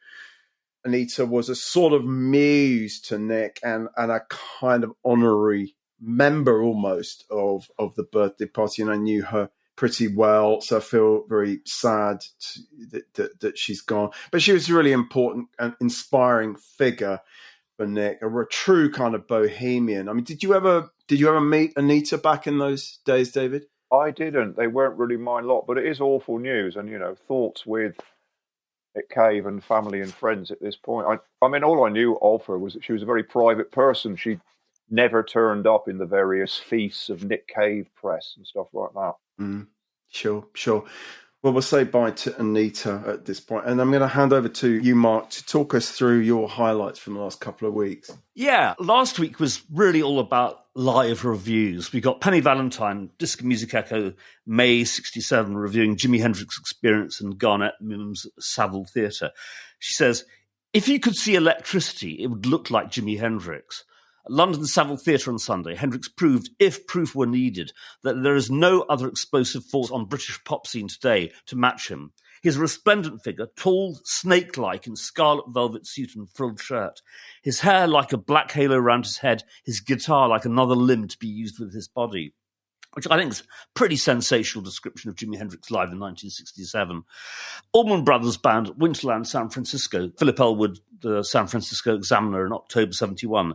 Anita was a sort of muse to Nick and a kind of honorary member almost of the birthday party. And I knew her pretty well, so I feel very sad that she's gone. But she was a really important and inspiring figure for Nick, a true kind of bohemian. I mean, did you ever meet Anita back in those days, David? I didn't. They weren't really my lot, but it is awful news. And, thoughts with Nick Cave and family and friends at this point. I mean, all I knew of her was that she was a very private person. She never turned up in the various feasts of Nick Cave press and stuff like that. Sure. Well, we'll say bye to Anita at this point, and I'm going to hand over to you, Mark, to talk us through your highlights from the last couple of weeks. Yeah, last week was really all about live reviews. We got Penny Valentine, Disc Music Echo, May 1967, reviewing Jimi Hendrix's Experience and Garnet Mim's Savile Theatre. She says, if you could see electricity, it would look like Jimi Hendrix. At London Savile Theatre on Sunday, Hendrix proved, if proof were needed, that there is no other explosive force on British pop scene today to match him. His resplendent figure, tall, snake-like, in scarlet velvet suit and frilled shirt. His hair like a black halo round his head, his guitar like another limb to be used with his body. Which I think is a pretty sensational description of Jimi Hendrix live in 1967. Allman Brothers Band, Winterland, San Francisco. Philip Elwood, the San Francisco Examiner in October 1971.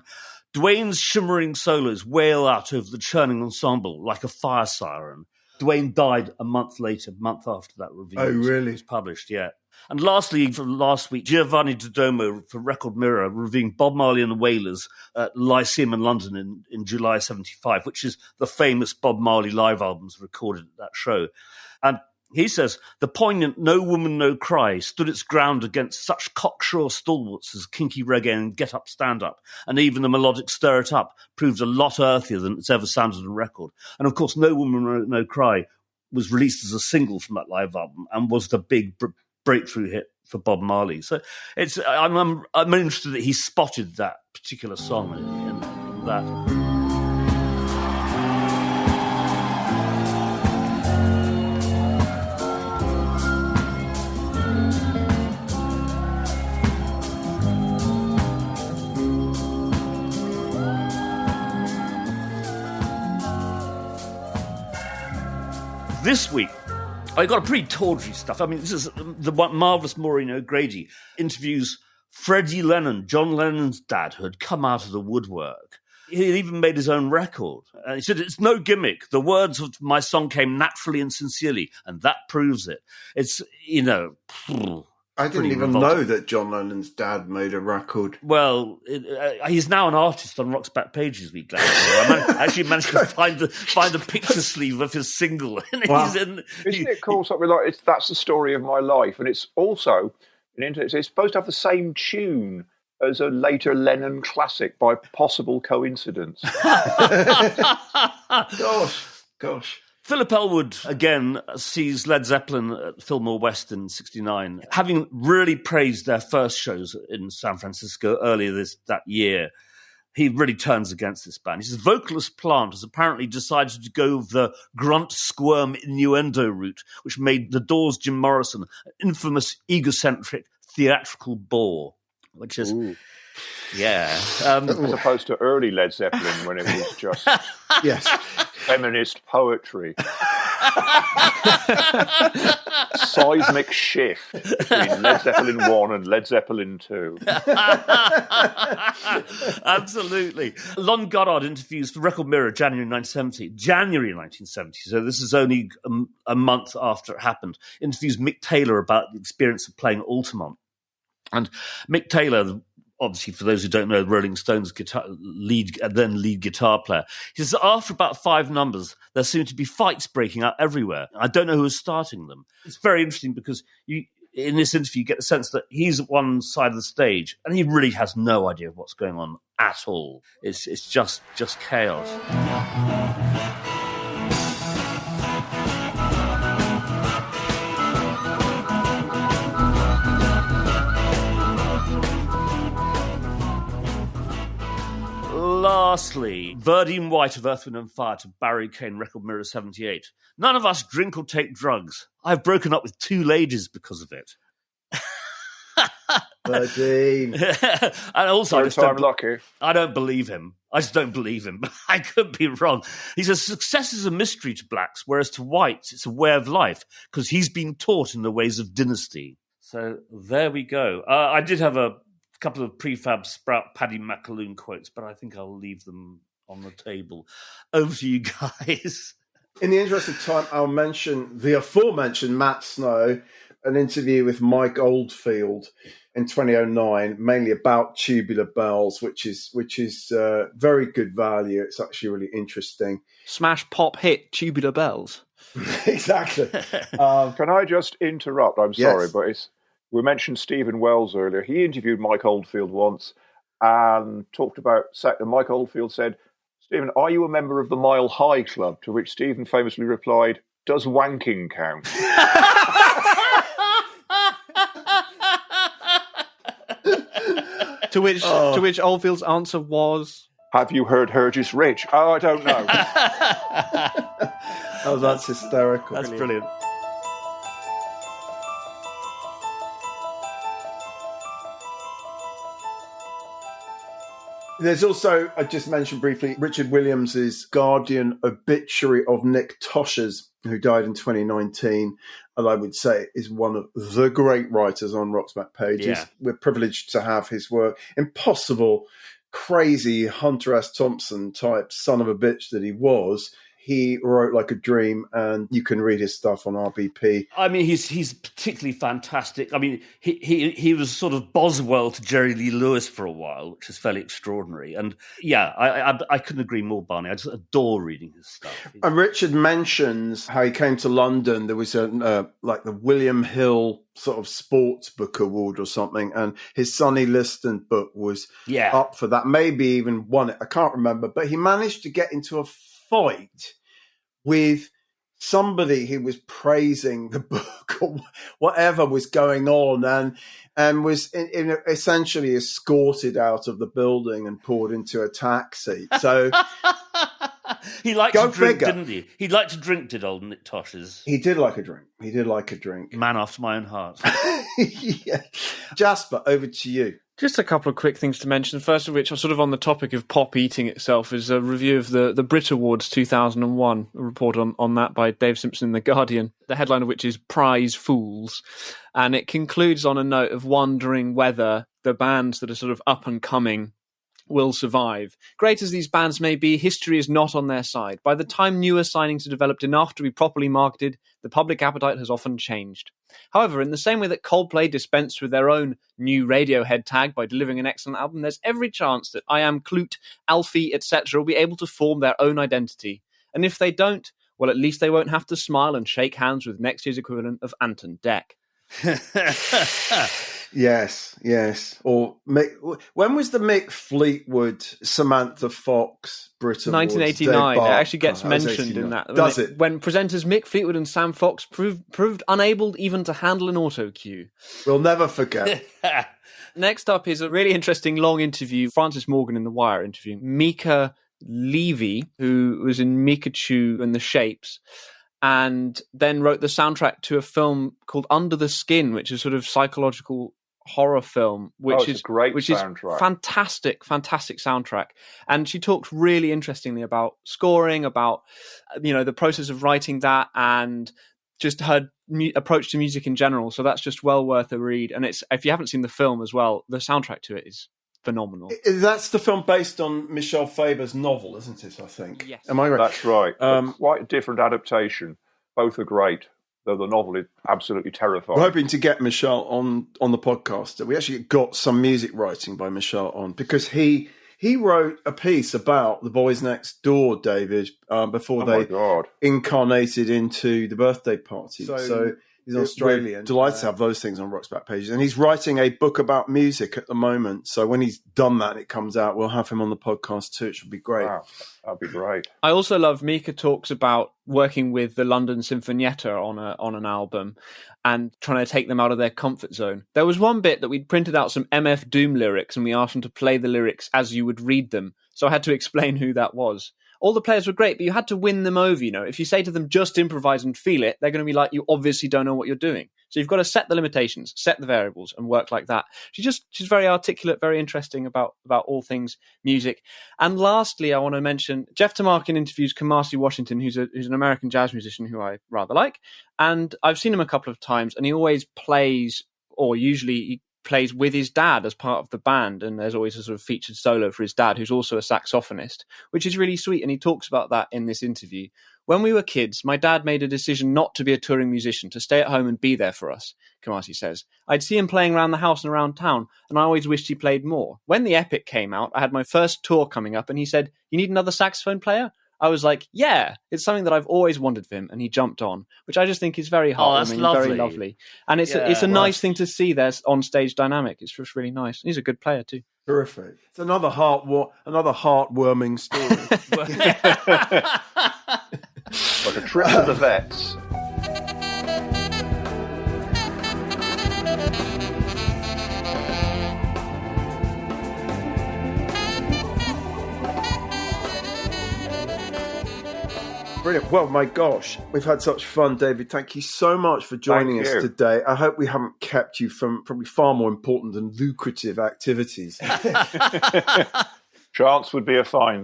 Dwayne's shimmering solos wail out over the churning ensemble like a fire siren. Dwayne died a month after that review. Oh, really? Was published, yeah. And lastly, from last week, Giovanni Dodoma for Record Mirror reviewing Bob Marley and the Wailers at Lyceum in London in July 1975, which is the famous Bob Marley live albums recorded at that show. And he says, the poignant No Woman, No Cry stood its ground against such cocksure stalwarts as Kinky Reggae and Get Up, Stand Up, and even the melodic Stir It Up proved a lot earthier than it's ever sounded on record. And of course, No Woman, No Cry was released as a single from that live album and was the big breakthrough hit for Bob Marley. So I'm interested that he spotted that particular song in that. This week, I got a pretty tawdry stuff. I mean, this is the marvellous Maureen O'Grady interviews Freddie Lennon, John Lennon's dad, who had come out of the woodwork. He even made his own record. He said, it's no gimmick. The words of my song came naturally and sincerely, and that proves it. It's, I didn't even know that John Lennon's dad made a record. Well, he's now an artist on Rock's Back Pages Week. I actually managed to find the picture sleeve of his single. Wow. Isn't it cool? Something like that's the story of my life, and it's also it's supposed to have the same tune as a later Lennon classic by possible coincidence. Gosh. Philip Elwood, again, sees Led Zeppelin at Fillmore West in 1969. Having really praised their first shows in San Francisco earlier that year, he really turns against this band. He says, vocalist Plant has apparently decided to go the grunt, squirm, innuendo route, which made The Doors' Jim Morrison an infamous, egocentric, theatrical bore, which is... Yeah. As opposed to early Led Zeppelin when it was just Yes. feminist poetry. Seismic shift between Led Zeppelin 1 and Led Zeppelin 2. Absolutely. Lon Goddard interviews for Record Mirror January 1970. So this is only a month after it happened. Interviews Mick Taylor about the experience of playing Altamont. And Mick Taylor, obviously, for those who don't know, the Rolling Stones lead guitar player. He says, after about 5 numbers, there seemed to be fights breaking out everywhere. I don't know who was starting them. It's very interesting because in this interview, you get the sense that he's at one side of the stage and he really has no idea of what's going on at all. It's just chaos. Lastly, Verdine White of Earth, Wind and Fire to Barry Kane, Record Mirror 78. None of us drink or take drugs. I've broken up with 2 ladies because of it. Verdine. And also, I don't believe him. I just don't believe him. I could be wrong. He says, success is a mystery to blacks, whereas to whites, it's a way of life, because he's been taught in the ways of dynasty. So there we go. I did have a couple of prefab Sprout Paddy McAloon quotes, but I think I'll leave them on the table. Over to you guys. In the interest of time, I'll mention the aforementioned Matt Snow, an interview with Mike Oldfield in 2009, mainly about tubular bells, which is very good value. It's actually really interesting. Smash pop hit Tubular Bells. Exactly. Can I just interrupt? I'm sorry, Yes. but we mentioned Stephen Wells earlier. He interviewed Mike Oldfield once and talked about... Mike Oldfield said, Stephen, are you a member of the Mile High Club? To which Stephen famously replied, does wanking count? To which Oldfield's answer was... Have you heard Hergest Rich? Oh, I don't know. Oh, that's hysterical. That's brilliant. There's also, I just mentioned briefly, Richard Williams' Guardian obituary of Nick Toshers, who died in 2019, and I would say is one of the great writers on Rock's Back Pages. Yeah. We're privileged to have his work. Impossible, crazy Hunter S. Thompson type son of a bitch that he was. He wrote like a dream, and you can read his stuff on RBP. I mean, he's particularly fantastic. I mean, he was sort of Boswell to Jerry Lee Lewis for a while, which is fairly extraordinary. And yeah, I couldn't agree more, Barney. I just adore reading his stuff. And Richard mentions how he came to London. There was like the William Hill sort of sports book award or something, and his Sonny Liston book was up for that. Maybe even won it. I can't remember, but he managed to get into a fight with somebody who was praising the book or whatever was going on, and was essentially escorted out of the building and poured into a taxi. So he liked to drink, didn't he? He liked to drink, did old Nick Toshers? He did like a drink. Man after my own heart. Yeah. Jasper, over to you. Just a couple of quick things to mention. First of which, sort of on the topic of pop eating itself, is a review of the BRIT Awards 2001, a report on that by Dave Simpson in The Guardian, the headline of which is Prize Fools. And it concludes on a note of wondering whether the bands that are sort of up and coming will survive. Great as these bands may be, history is not on their side. By the time newer signings are developed enough to be properly marketed, the public appetite has often changed. However, in the same way that Coldplay dispensed with their own new Radiohead tag by delivering an excellent album, there's every chance that I Am Clute, Alfie, etc. will be able to form their own identity. And if they don't, well, at least they won't have to smile and shake hands with next year's equivalent of Anton Deck. Yes. Or when was the Mick Fleetwood, Samantha Fox BRIT Awards? 1989. It actually gets mentioned in that. Does it? When presenters Mick Fleetwood and Sam Fox proved unable even to handle an auto cue. We'll never forget. Next up is a really interesting long interview. Francis Morgan in The Wire interviewing Mica Levi, who was in Mikachu and the Shapes, and then wrote the soundtrack to a film called Under the Skin, which is sort of psychological horror film, which is great which soundtrack. is fantastic soundtrack. And she talked really interestingly about scoring, about the process of writing that, and just her approach to music in general. So that's just well worth a read. And it's, if you haven't seen the film as well, the soundtrack to it is phenomenal. That's the film based on Michel Faber's novel, isn't it? I think. Yes. Am I right? That's right. Quite a different adaptation. Both are great, though the novel is absolutely terrifying. We're hoping to get Michel on the podcast. We actually got some music writing by Michel on, because he wrote a piece about the Boys Next Door, David, before they incarnated into the Birthday Party. So he's Australian. We're delighted to have those things on Rock's back pages. And he's writing a book about music at the moment. So when he's done that and it comes out, we'll have him on the podcast too. It should be great. Wow, that'd be great. I also love Mica talks about working with the London Sinfonietta on an album and trying to take them out of their comfort zone. There was one bit that we'd printed out some MF Doom lyrics and we asked them to play the lyrics as you would read them. So I had to explain who that was. All the players were great, but you had to win them over. If you say to them, just improvise and feel it, they're going to be like, you obviously don't know what you're doing. So you've got to set the limitations, set the variables, and work like that. She's very articulate, very interesting about all things music. And lastly, I want to mention Jeff Tamarkin interviews Kamasi Washington, who's an American jazz musician who I rather like. And I've seen him a couple of times, and he always plays, or usually he plays with his dad as part of the band, and there's always a sort of featured solo for his dad, who's also a saxophonist, which is really sweet. And he talks about that in this interview. When we were kids, my dad made a decision not to be a touring musician, to stay at home and be there for us, Kamasi says. I'd see him playing around the house and around town, and I always wished he played more. When the Epic came out, I had my first tour coming up, and he said, "You need another saxophone player?" I was like, yeah, it's something that I've always wanted for him, and he jumped on, which I just think is very heartwarming, very lovely. And it's a nice thing to see their on-stage dynamic. It's just really nice. He's a good player too. Terrific. It's another heartwarming story. Like a trip to the vets. Brilliant. Well, my gosh, we've had such fun, David. Thank you so much for joining us today. I hope we haven't kept you from probably far more important and lucrative activities. Chance would be a fine.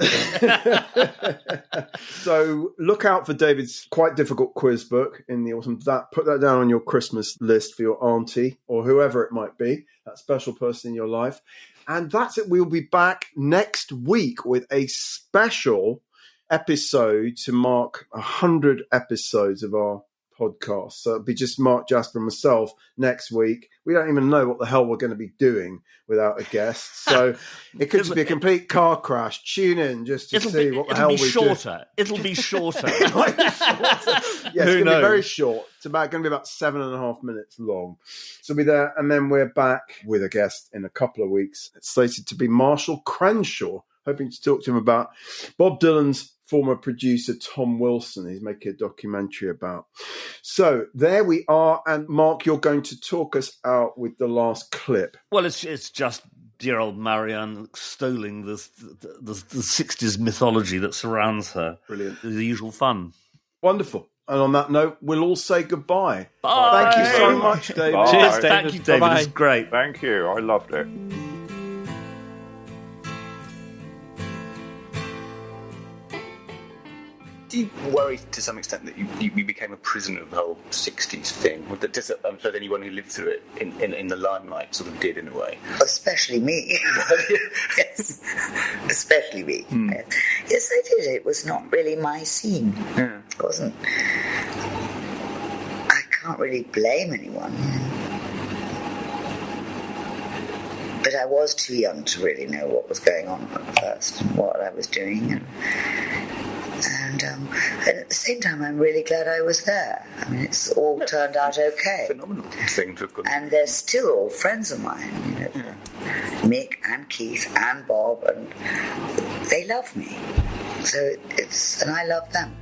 So look out for David's quite difficult quiz book in the autumn. Put that down on your Christmas list for your auntie or whoever it might be, that special person in your life. And that's it. We'll be back next week with a special episode to mark 100 episodes of our podcast. So it'll be just Mark, Jasper and myself next week. We don't even know what the hell we're going to be doing without a guest. So it could just be a complete car crash. Tune in just to see what the hell we do. It'll be shorter. It might be shorter. Yeah, it's going to be very short. It's going to be about 7.5 minutes long. So we'll be there, and then we're back with a guest in a couple of weeks. It's slated to be Marshall Crenshaw, hoping to talk to him about Bob Dylan's former producer Tom Wilson. He's making a documentary about. So there we are. And Mark, you're going to talk us out with the last clip. Well, it's just dear old Marianne extolling the 60s mythology that surrounds her. Brilliant. The usual fun. Wonderful. And on that note, we'll all say goodbye. Bye. Thank you so much, David. Bye. Cheers, David. Thank you, David. Bye-bye. It's great. Thank you. I loved it. Do you worry to some extent that you became a prisoner of the whole 60s thing? I'm sure anyone who lived through it in the limelight sort of did in a way. Especially me. Yes. Especially me. Yes, I did. It was not really my scene. Yeah. It wasn't. I can't really blame anyone. But I was too young to really know what was going on at first and what I was doing. And at the same time, I'm really glad I was there. I mean, it's all turned out okay. Phenomenal thing to have gone. And they're still all friends of mine, Mick and Keith and Bob, and they love me. So and I love them.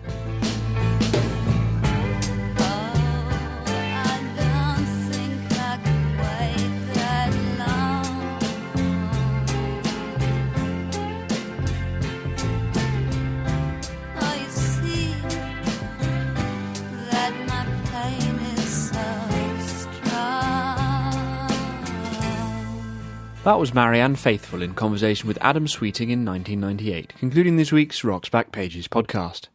That was Marianne Faithfull in conversation with Adam Sweeting in 1998, concluding this week's Rock's Back Pages podcast.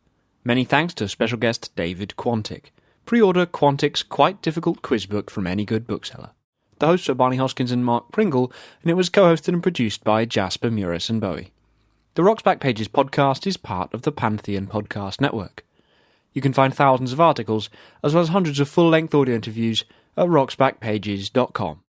Many thanks to special guest David Quantick. Pre-order Quantick's quite difficult quiz book from any good bookseller. The hosts are Barney Hoskins and Mark Pringle, and it was co-hosted and produced by Jasper, Muriss and Bowie. The Rock's Back Pages podcast is part of the Pantheon Podcast Network. You can find thousands of articles, as well as hundreds of full-length audio interviews, at rocksbackpages.com.